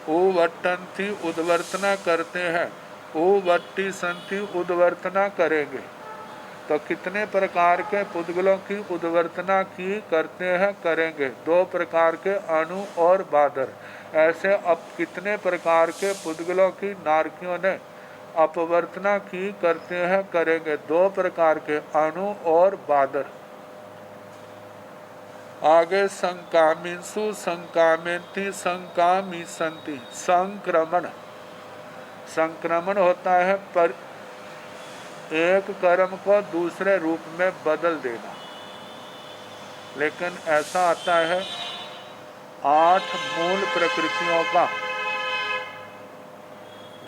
Speaker 1: उवट्टन्ति उद्वर्तना करते हैं, उवट्टी संति उद्वर्तना करेंगे। तो कितने प्रकार के पुद्गलों की उद्वर्तना की करते हैं, करेंगे? 2 प्रकार के अणु और बादर। ऐसे अब कितने प्रकार के पुद्गलों की नारकियों ने अपवर्तना की करते हैं, करेंगे? 2 प्रकार के अणु और बादर। आगे संकामिंसु संकामेन्ति संकामिसन्ति। संक्रमण, संक्रमण होता है पर एक कर्म को दूसरे रूप में बदल देना। लेकिन ऐसा आता है 8 मूल प्रकृतियों का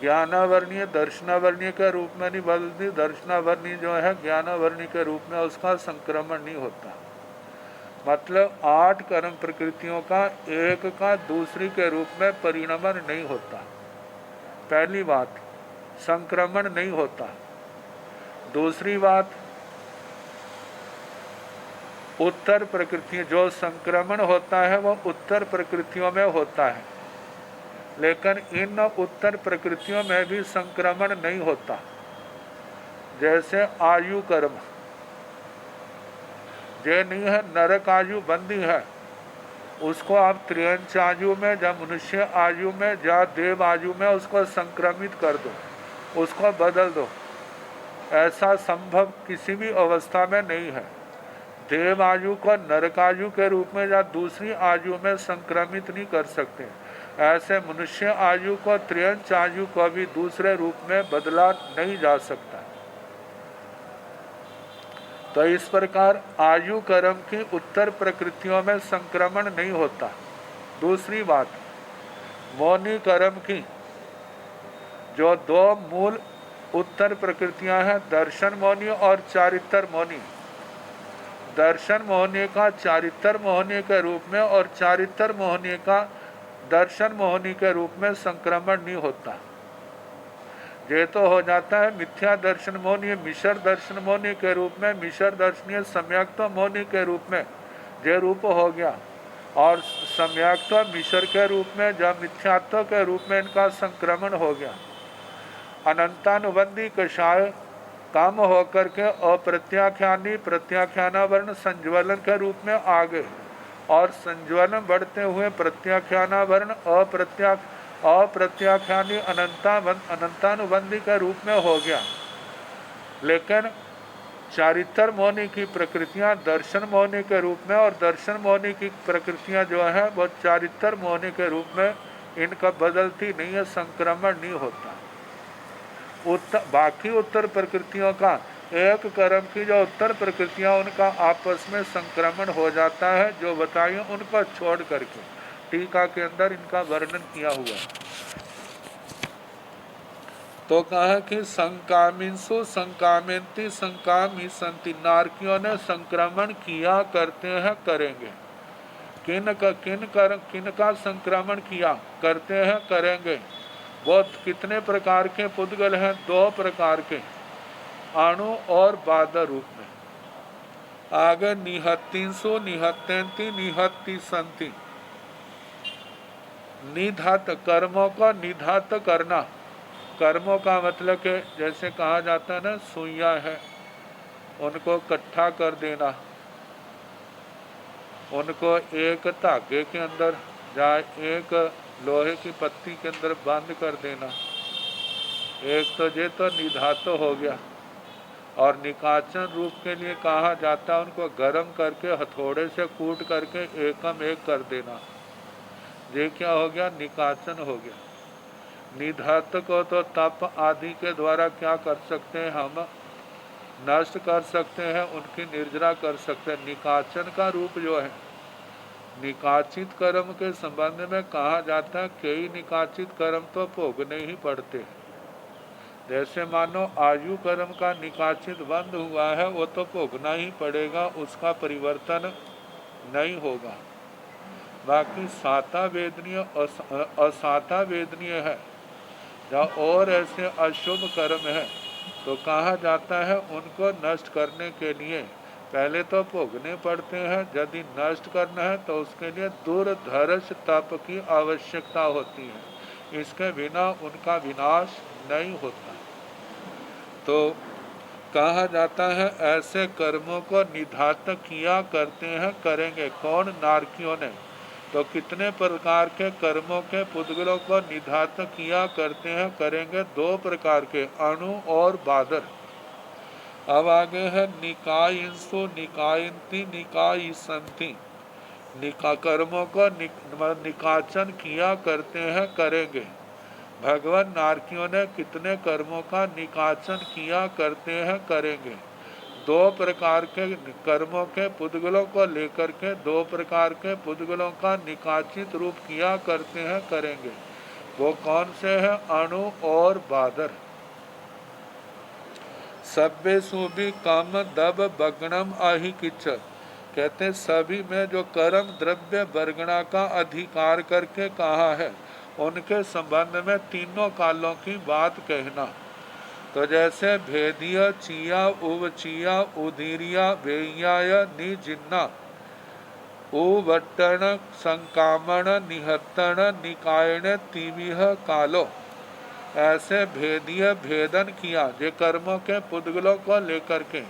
Speaker 1: ज्ञानावर्णीय दर्शनावर्णीय के रूप में नहीं बदलती। दर्शनावर्णीय जो है ज्ञानावर्णीय के रूप में उसका संक्रमण नहीं होता। मतलब 8 कर्म प्रकृतियों का एक का दूसरी के रूप में परिणमन नहीं होता। पहली बात, संक्रमण नहीं होता। दूसरी बात, उत्तर प्रकृति जो संक्रमण होता है वो उत्तर प्रकृतियों में होता है, लेकिन इन उत्तर प्रकृतियों में भी संक्रमण नहीं होता। जैसे आयु कर्म, ये नहीं है नरक आयु बंदी है, उसको आप त्रियंच आयु में या मनुष्य आयु में या देव आयु में उसको संक्रमित कर दो, उसको बदल दो। ऐसा संभव किसी भी अवस्था में नहीं है। देव आयु को नरकायु के रूप में या दूसरी आयु में संक्रमित नहीं कर सकते। ऐसे मनुष्य आयु को त्रियंच आयु को भी दूसरे रूप में बदला नहीं जा सकता। तो इस प्रकार आयु कर्म की उत्तर प्रकृतियों में संक्रमण नहीं होता। दूसरी बात, मौनी कर्म की जो 2 मूल उत्तर प्रकृतियां हैं, दर्शन मौनी और चारित्र मौनी। दर्शन मोहनी का चारित्र मोहनी के रूप में और चारित्र मोहनी का दर्शन मोहनी के रूप में संक्रमण नहीं होता। ये तो हो जाता है मिथ्या दर्शन मोहनी मिश्र दर्शन मोहनी के रूप में, मिश्र दर्शनीय सम्यक्त मोहनी के रूप में ये रूप हो गया, और सम्यक्त मिश्र के रूप में जब मिथ्यात्व के रूप में इनका संक्रमण हो गया। अनंतानुबंधी कषाय काम होकर के अप्रत्याख्यानी प्रत्याख्यानावरण संज्वलन के रूप में आ गए, और संज्वलन बढ़ते हुए प्रत्याख्यानावरण अप्रत्याख्यानी अनंतानुबंधी के रूप में हो गया। लेकिन चारित्र मौनी की प्रकृतियां दर्शन मौनी के रूप में, और दर्शन मौनी की प्रकृतियां जो है वो चारित्र मौनी के रूप में इनका बदलती नहीं है, संक्रमण नहीं होता। बाकी उत्तर प्रकृतियों का एक कर्म की जो उत्तर प्रकृतियां उनका आपस में संक्रमण हो जाता है, जो बताइए उनको छोड़ करके टीका के अंदर इनका वर्णन किया हुआ है। तो कहा कि संकामिंसु संकामिंती संकामी संति, नारकियों ने संक्रमण किया, करते हैं, करेंगे। किन का संक्रमण किया, करते हैं, करेंगे। वो कितने प्रकार के पुद्गल हैं? 2 प्रकार के, अणु और बादर रूप में। आगे निहत्तिंसु निहत्यंती निहत्ति संति, निधात, कर्मों का निधात करना। कर्मों का मतलब कि जैसे कहा जाता है ना, सुइयां है, उनको इकट्ठा कर देना, उनको एक धागे के अंदर या एक लोहे की पत्ती के अंदर बंद कर देना। एक तो ये तो निधातो हो गया। और निकाचन रूप के लिए कहा जाता है उनको गर्म करके हथौड़े से कूट करके एकम एक कर देना। ये क्या हो गया? निकाचन हो गया। निधात को तो तप आदि के द्वारा क्या कर सकते हैं? हम नष्ट कर सकते हैं, उनकी निर्जरा कर सकते हैं। निकाचन का रूप जो है, निकाचित कर्म के संबंध में कहा जाता है कई निकाचित कर्म तो भोगने ही पड़ते हैं। जैसे मानो आयु कर्म का निकाचित बंद हुआ है, वो तो भोगना ही पड़ेगा, उसका परिवर्तन नहीं होगा। बाकी साता वेदनीय असाता वेदनीय है, जहाँ और ऐसे अशुभ कर्म है तो कहा जाता है उनको नष्ट करने के लिए पहले तो भोगने पड़ते हैं। यदि नष्ट करना है तो उसके लिए दुर्धर्ष तप की आवश्यकता होती है, इसके बिना उनका विनाश नहीं होता। तो कहा जाता है ऐसे कर्मों को निधात किया, करते हैं, करेंगे। कौन? नारकियों ने। तो कितने प्रकार के कर्मों के पुद्गलों को निधात किया, करते हैं, करेंगे? 2 प्रकार के, अणु और बादर। अब आगे है निकायिंसु निकायंती निकायिसंति, कर्मों को निकाचन किया, करते हैं, करेंगे। भगवान नारकियों ने कितने कर्मों का निकाचन किया, करते हैं, करेंगे? 2 प्रकार के कर्मों के पुद्गलों को लेकर के 2 प्रकार के पुद्गलों का निकाचित रूप किया, करते हैं, करेंगे। वो कौन से हैं? अणु और बादर। सभ्य सुबी काम दब बगणम आहि किच, कहते सभी में जो कर्म द्रव्य वर्गणा का अधिकार करके कहा है, उनके संबंध में तीनों कालों की बात कहना। तो जैसे भेदिया चिया उवचिया उदीरिया वेयाय निजिन्ना उवट्टण संकामण निहत्तण निकायण तिविह कालो, ऐसे भेदीय भेदन किया जे कर्मों के पुद्गलों को लेकर के।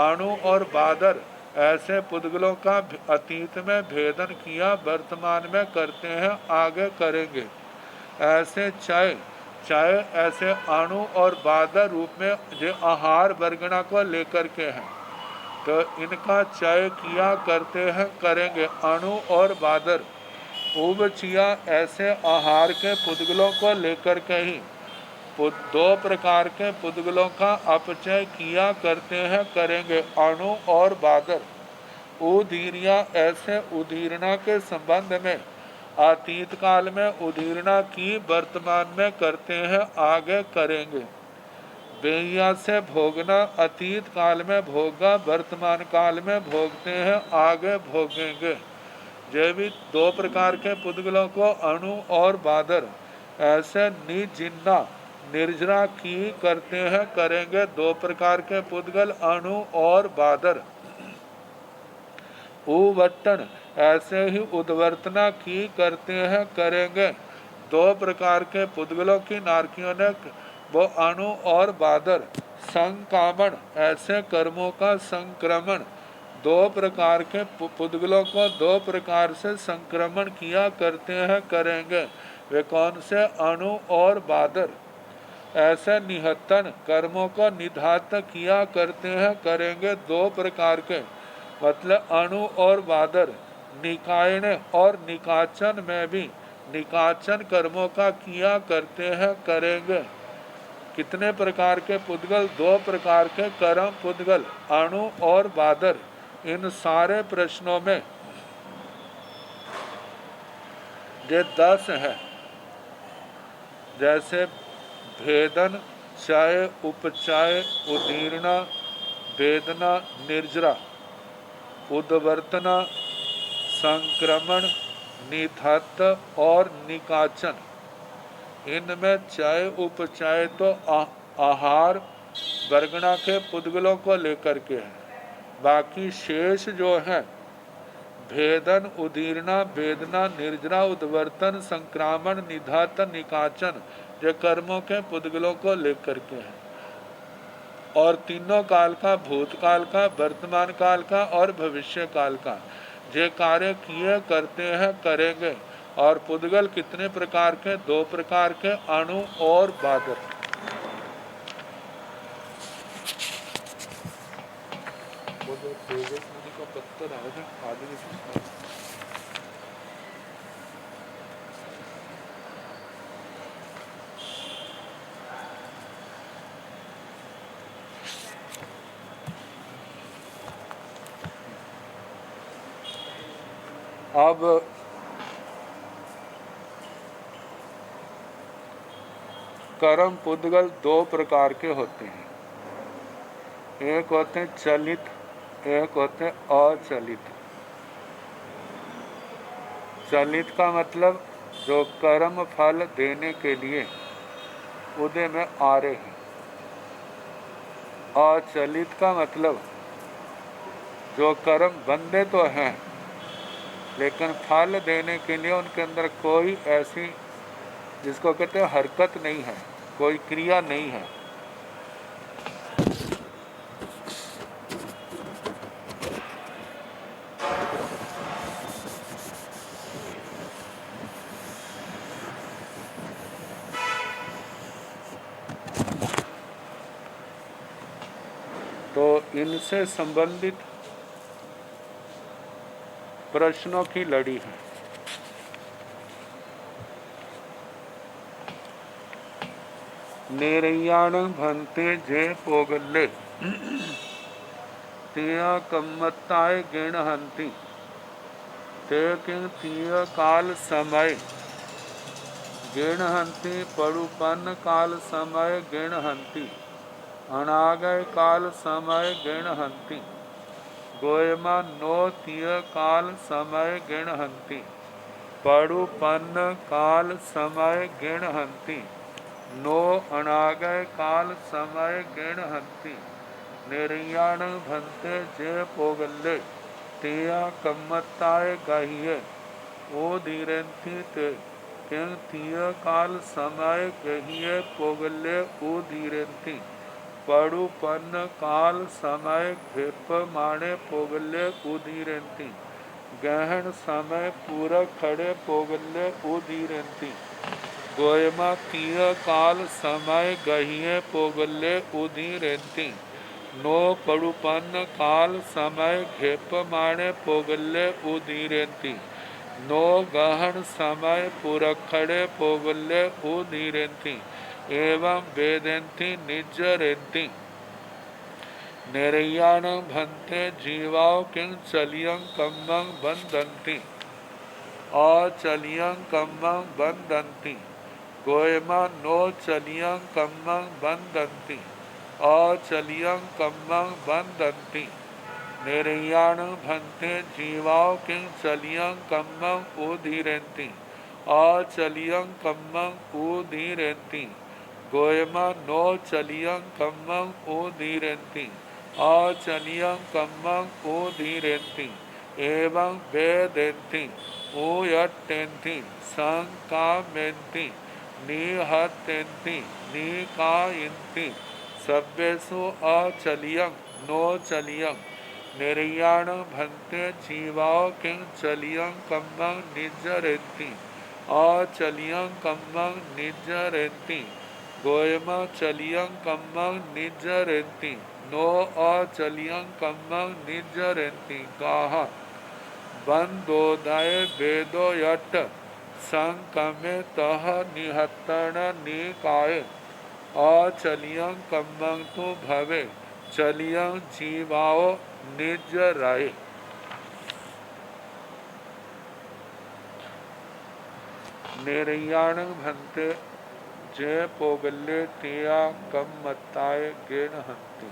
Speaker 1: अणु और बादर ऐसे पुद्गलों का अतीत में भेदन किया, वर्तमान में करते हैं, आगे करेंगे। ऐसे चय ऐसे अणु और बादर रूप में जो आहार वर्गणा को लेकर के हैं, तो इनका चय किया, करते हैं, करेंगे। अणु और बादर। उबचिया ऐसे आहार के पुद्गलों को लेकर के ही 2 प्रकार के पुद्गलों का अपचय किया, करते हैं, करेंगे। अणु और बादर। उदीरिया ऐसे उदीरना के संबंध में अतीत काल में उदीरना की, वर्तमान में करते हैं, आगे करेंगे। बेहिया से भोगना, अतीत काल में भोगा, वर्तमान काल में भोगते हैं, आगे भोगेंगे। जैविक 2 प्रकार के पुद्गलों को अणु और बादर ऐसे निजिन्ना निर्जरा की, करते हैं, करेंगे। 2 प्रकार के पुद्गल अणु और बादर। उवट्टन ऐसे ही उद्वर्तना की, करते हैं, करेंगे। 2 प्रकार के पुद्गलों की नारकियों ने वो अणु और बादर। संकामण ऐसे कर्मों का संक्रमण, 2 प्रकार के पुद्गलों को 2 प्रकार से संक्रमण किया, करते हैं, करेंगे। वे कौन से? अणु और बादर। ऐसे निहत्तन कर्मों को निधात किया, करते हैं, करेंगे। 2 प्रकार के, मतलब अणु और बादर। निकायन और निकाचन में भी निकाचन कर्मों का किया, करते हैं, करेंगे। कितने प्रकार के पुद्गल? 2 प्रकार के कर्म पुद्गल, अणु और बादर। इन सारे प्रश्नों में ये 10 है। जैसे भेदन चाय उपचाय उदीर्णा वेदना निर्जरा उद्वर्तना संक्रमण निधात और निकाचन। इनमें चाय उपचाय तो आहार वर्गणा के पुद्गलों को लेकर के है। बाकी शेष जो है भेदन उदीर्णा वेदना निर्जरा उद्वर्तन संक्रामण निधातन निकाचन ये कर्मों के पुद्गलों को लेकर के है। और तीनों काल का, भूतकाल का, वर्तमान काल का और भविष्य काल का जे कार्य किए करते हैं करेंगे। और पुद्गल कितने प्रकार के? 2 प्रकार के, अणु और बादल। वो जो तेजस मुनि का पत्थर आया था आदि में अब कर्म पुद्गल 2 प्रकार के होते हैं। एक होते हैं चलित, एक होते हैं अचलित। चलित का मतलब जो कर्म फल देने के लिए उदय में आ रहे हैं। अचलित का मतलब जो कर्म बंदे तो हैं लेकिन फल देने के लिए उनके अंदर कोई ऐसी, जिसको कहते हैं हरकत नहीं है, कोई क्रिया नहीं है। तो इनसे संबंधित प्रश्नों की लड़ी है। नेरैयाण भंते जे पोगल्ले तिया कम्मत्ताय गेण हंती ते किंग तिया काल समय गेण हंती पड़ुपन काल समय गेण हंती अनागय काल समय गेण हंती गोयमा नो तिय काल समय गेण हंती पड़ुपन काल समय गेण हंती नो अनागय काल समय गेण हंती निर्याण भंते जे पोगल्ले तिया कम्मत्ताय गाहिये ओ धीरेंथी ते किंग तिय काल समय गहिये पोगल्ले ओ धीरेंथी पड़ुपन्न काल समय भेप माणे पोगल्ले उधीरेंती गहन समय पूरक खड़े पोगल्ले उधीरेंती गोयमा तीय काल समय गहिये पोगल्ले उधीरेंती नो पड़ुपन्न काल समय घेप माणे पोगल्ले उधीरेंती नो गहन समय पूरक खड़े पोगल्ले उधीरेंती एवं वेदेंती निजरेंती निरयाण भंते जीवाओ किंग चलियं कम्मं बंदंती अचलियं कम्मं बंदंती गोयमा नो चलियं कम्मं बंदंती अचलियं कम्मं बंदंती निरयाण भंते जीवाओ किंग चलियं कम्मं उधीरेंती अचलियं कम्मं उधीरेंती गोयमा नो चलियं कम्मं उधीरेंती अचलियं कम्मं उधीरेंती एवं वेदेंती उयट्टेंती संकामेंती निहत्तेंती निकायन्ति सभ्येषु अचलियं नो चलियं निर्याण भंते जीवाओ किंग चलियं कम्मं निजरेंती अचलियं कम्मं निजरेंती गोयमा चलियं कम्मं निजरेंती नो अचलियं कम्मं निजरेंती गाह बंदोदय वेदो यट संकमे तह निहत्तन निकाय अचलियं कम्मं तु भवे चलियं जीवाओ निज राय। निर्याण भंते जय पोगल्ले तिया कम मत्ताए गेन हंती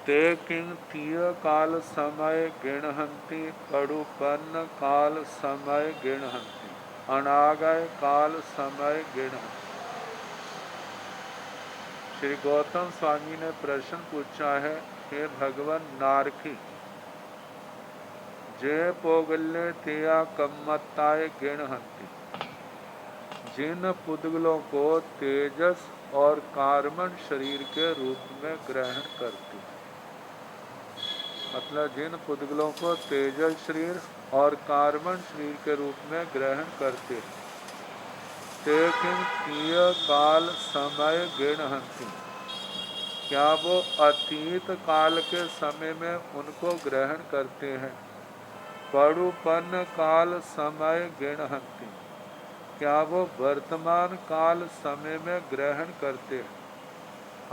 Speaker 1: ते किंग तिय काल समय गिणहंती पड़ुपन्न काल समय गिणहंती अनागय काल समय गिणहंती। श्री गौतम स्वामी ने प्रश्न पूछा है, हे भगवान नारकी, जय पोगल्ले तिया कम्मत्ताए गिणहंती, जिन पुद्गलों को तेजस और कार्बन शरीर के रूप में ग्रहण करती, मतलब जिन पुद्गलों को तेजस शरीर और कार्बन शरीर के रूप में ग्रहण करते हैं, तेकिन तीय काल समय गिणहंती, क्या वो अतीत काल के समय में उनको ग्रहण करते हैं? पड़ुपन्न काल समय गिणहंती, क्या वो वर्तमान काल समय में ग्रहण करते हैं?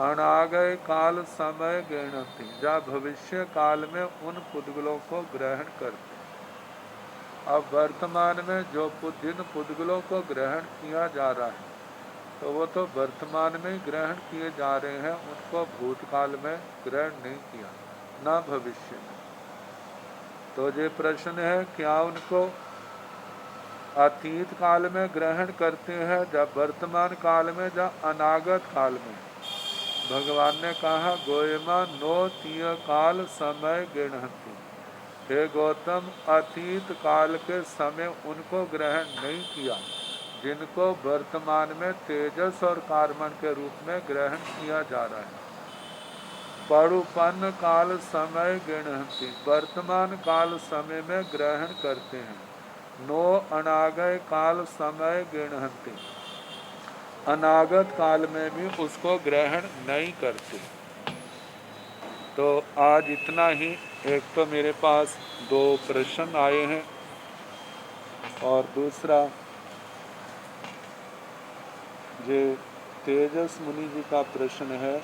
Speaker 1: अनागय काल समय गिणहंती, या भविष्य काल में उन पुद्गलों को ग्रहण करते हैं। अब वर्तमान में जो जिन पुद्गलों को ग्रहण किया जा रहा है, तो वो तो वर्तमान में ग्रहण किए जा रहे हैं, उनको भूतकाल में ग्रहण नहीं किया, ना भविष्य में। तो ये प्रश्न है, क्या उनको अतीत काल में ग्रहण करते हैं, या वर्तमान काल में, या अनागत काल में? भगवान ने कहा, गोयमा नो तीय काल समय गिणहंती, हे गौतम, अतीत काल के समय उनको ग्रहण नहीं किया जिनको वर्तमान में तेजस और कार्बन के रूप में ग्रहण किया जा रहा है। पड़ुपन्न काल समय गिणहंती, वर्तमान काल समय में ग्रहण करते हैं। नो अनागय काल समय गिणहंती, अनागत काल में भी उसको ग्रहण नहीं करते। तो आज इतना ही। एक तो मेरे पास 2 प्रश्न आए हैं, और दूसरा ये तेजस मुनि जी का प्रश्न है।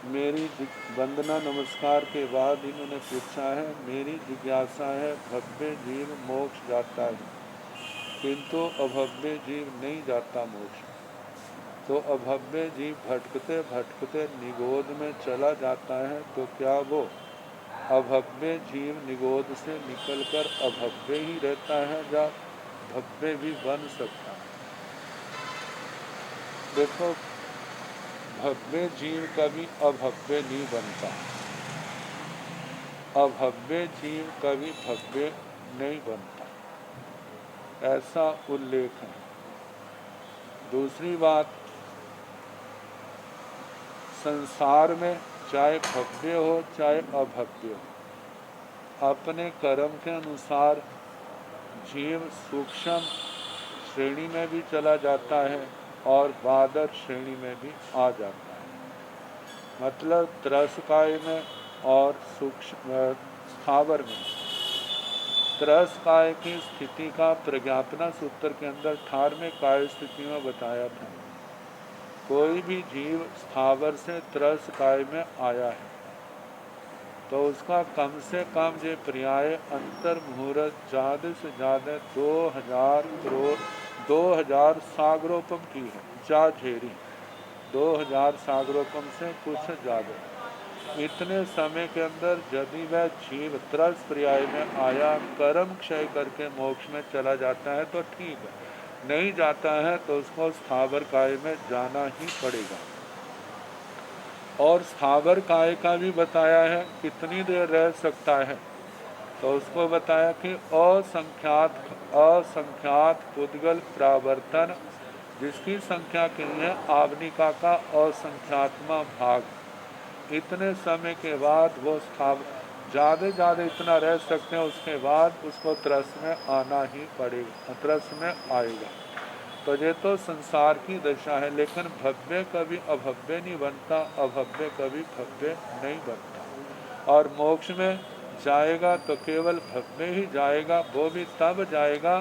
Speaker 1: मेरी वंदना नमस्कार के बाद इन्होंने पूछा है, मेरी जिज्ञासा है, भव्य जीव मोक्ष जाता है, किंतु अभव्य जीव नहीं जाता मोक्ष। तो अभव्य जीव भटकते भटकते निगोद में चला जाता है, तो क्या वो अभव्य जीव निगोद से निकलकर अभव्य ही रहता है, या भव्य भी बन सकता है? देखो, भव्य जीव कभी अभव्य नहीं बनता, अभव्य जीव कभी भव्य नहीं बनता, ऐसा उल्लेख है। दूसरी बात, संसार में चाहे भव्य हो चाहे अभव्य हो, अपने कर्म के अनुसार जीव सूक्ष्म श्रेणी में भी चला जाता है और बादर श्रेणी में भी आ जाता है। मतलब त्रसकाय में और सूक्ष्म स्थावर में। त्रसकाय की स्थिति का प्रज्ञापना सूत्र के अंदर 18वें काय स्थिति में बताया था। कोई भी जीव स्थावर से त्रसकाय में आया है, तो उसका कम से कम जो पर्याय अंतर मुहूर्त ज़्यादा से ज़्यादा 2000 करोड़ 2000 सागरोपम की है, जा झेरी 2000 सागरोपम से कुछ ज़्यादा। इतने समय के अंदर यदि वह जीव त्रस पर्याय में आया, कर्म क्षय करके मोक्ष में चला जाता है तो ठीक है, नहीं जाता है तो उसको स्थावर काय में जाना ही पड़ेगा। और स्थावर काय का भी बताया है कितनी देर रह सकता है, तो उसको बताया कि असंख्यात पुद्गल प्रावर्तन, जिसकी संख्या कितनी है, आवनिका का असंख्यात्मा भाग, इतने समय के बाद वो ज़्यादा इतना रह सकते हैं, उसके बाद उसको त्रस में आना ही पड़ेगा, त्रस में आएगा। तो ये तो संसार की दशा है, लेकिन भव्य कभी अभव्य नहीं बनता, अभव्य कभी भव्य नहीं बनता। और मोक्ष में जाएगा तो केवल भव्य ही जाएगा, वो भी तब जाएगा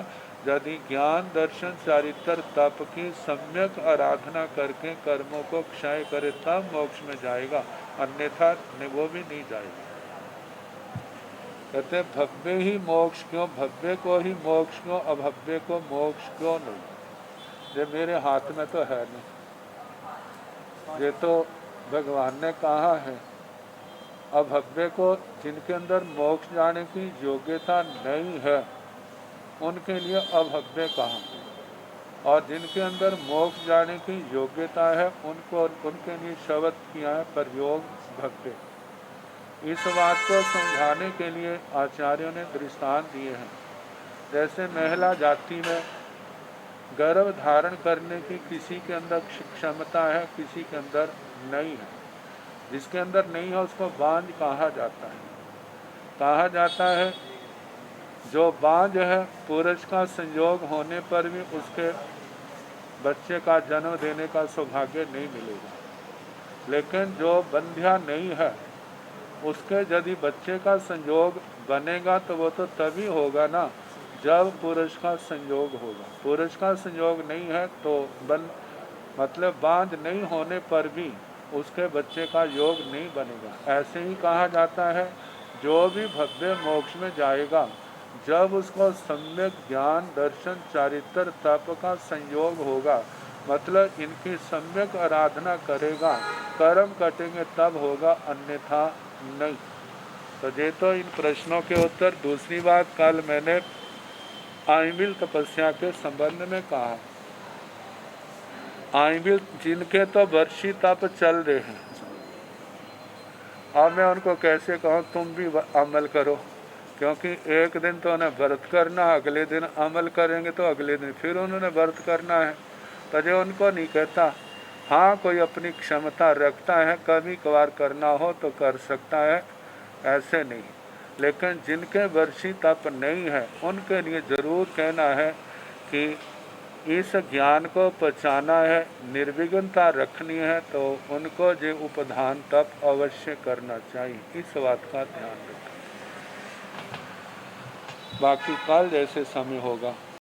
Speaker 1: यदि ज्ञान दर्शन चारित्र तप की सम्यक आराधना करके कर्मों को क्षय करे, तब मोक्ष में जाएगा, अन्यथा वो भी नहीं जाएगा। कहते भव्य ही मोक्ष क्यों, भव्य को ही मोक्ष क्यों, अभव्य को मोक्ष क्यों नहीं। ये मेरे हाथ में तो है नहीं, ये तो भगवान ने कहा है। अभव्य को, जिनके अंदर मोक्ष जाने की योग्यता नहीं है, उनके लिए अभव्य कहा, और जिनके अंदर मोक्ष जाने की योग्यता है उनको, उनके लिए शब्द किया है प्रयोग भव्य। इस बात को समझाने के लिए आचार्यों ने दृष्टांत दिए हैं। जैसे महिला जाति में गर्भ धारण करने की किसी के अंदर क्षमता है, किसी के अंदर नहीं है। जिसके अंदर नहीं है उसको बांझ कहा जाता है। कहा जाता है जो बांझ है, पुरुष का संयोग होने पर भी उसके बच्चे का जन्म देने का सौभाग्य नहीं मिलेगा। लेकिन जो बंध्या नहीं है, उसके यदि बच्चे का संयोग बनेगा तो वो तो तभी होगा ना जब पुरुष का संयोग होगा। पुरुष का संयोग नहीं है तो मतलब बांझ नहीं होने पर भी उसके बच्चे का योग नहीं बनेगा। ऐसे ही कहा जाता है जो भी भव्य मोक्ष में जाएगा, जब उसको सम्यक ज्ञान, दर्शन, चारित्र, तप का संयोग होगा, मतलब इनकी सम्यक आराधना करेगा, कर्म कटेंगे तब होगा, अन्यथा नहीं। तो ये तो इन प्रश्नों के उत्तर। दूसरी बात, कल मैंने आइमिल तपस्या के संबंध में कहा। आइमिल जिनके तो वर्षी तप चल रहे हैं, अब मैं उनको कैसे कहूँ तुम भी अमल करो, क्योंकि एक दिन तो उन्हें व्रत करना, अगले दिन अमल करेंगे तो अगले दिन फिर उन्होंने व्रत करना है। तो जो उनको नहीं कहता, हाँ कोई अपनी क्षमता रखता है, कभी कभार करना हो तो कर सकता है, ऐसे नहीं। लेकिन जिनके वर्षी तप नहीं है उनके लिए ज़रूर कहना है कि इस ज्ञान को पहचाना है, निर्विघ्नता रखनी है, तो उनको जो उपधान तप अवश्य करना चाहिए। इस बात का ध्यान रखें। बाकी कल जैसे समय होगा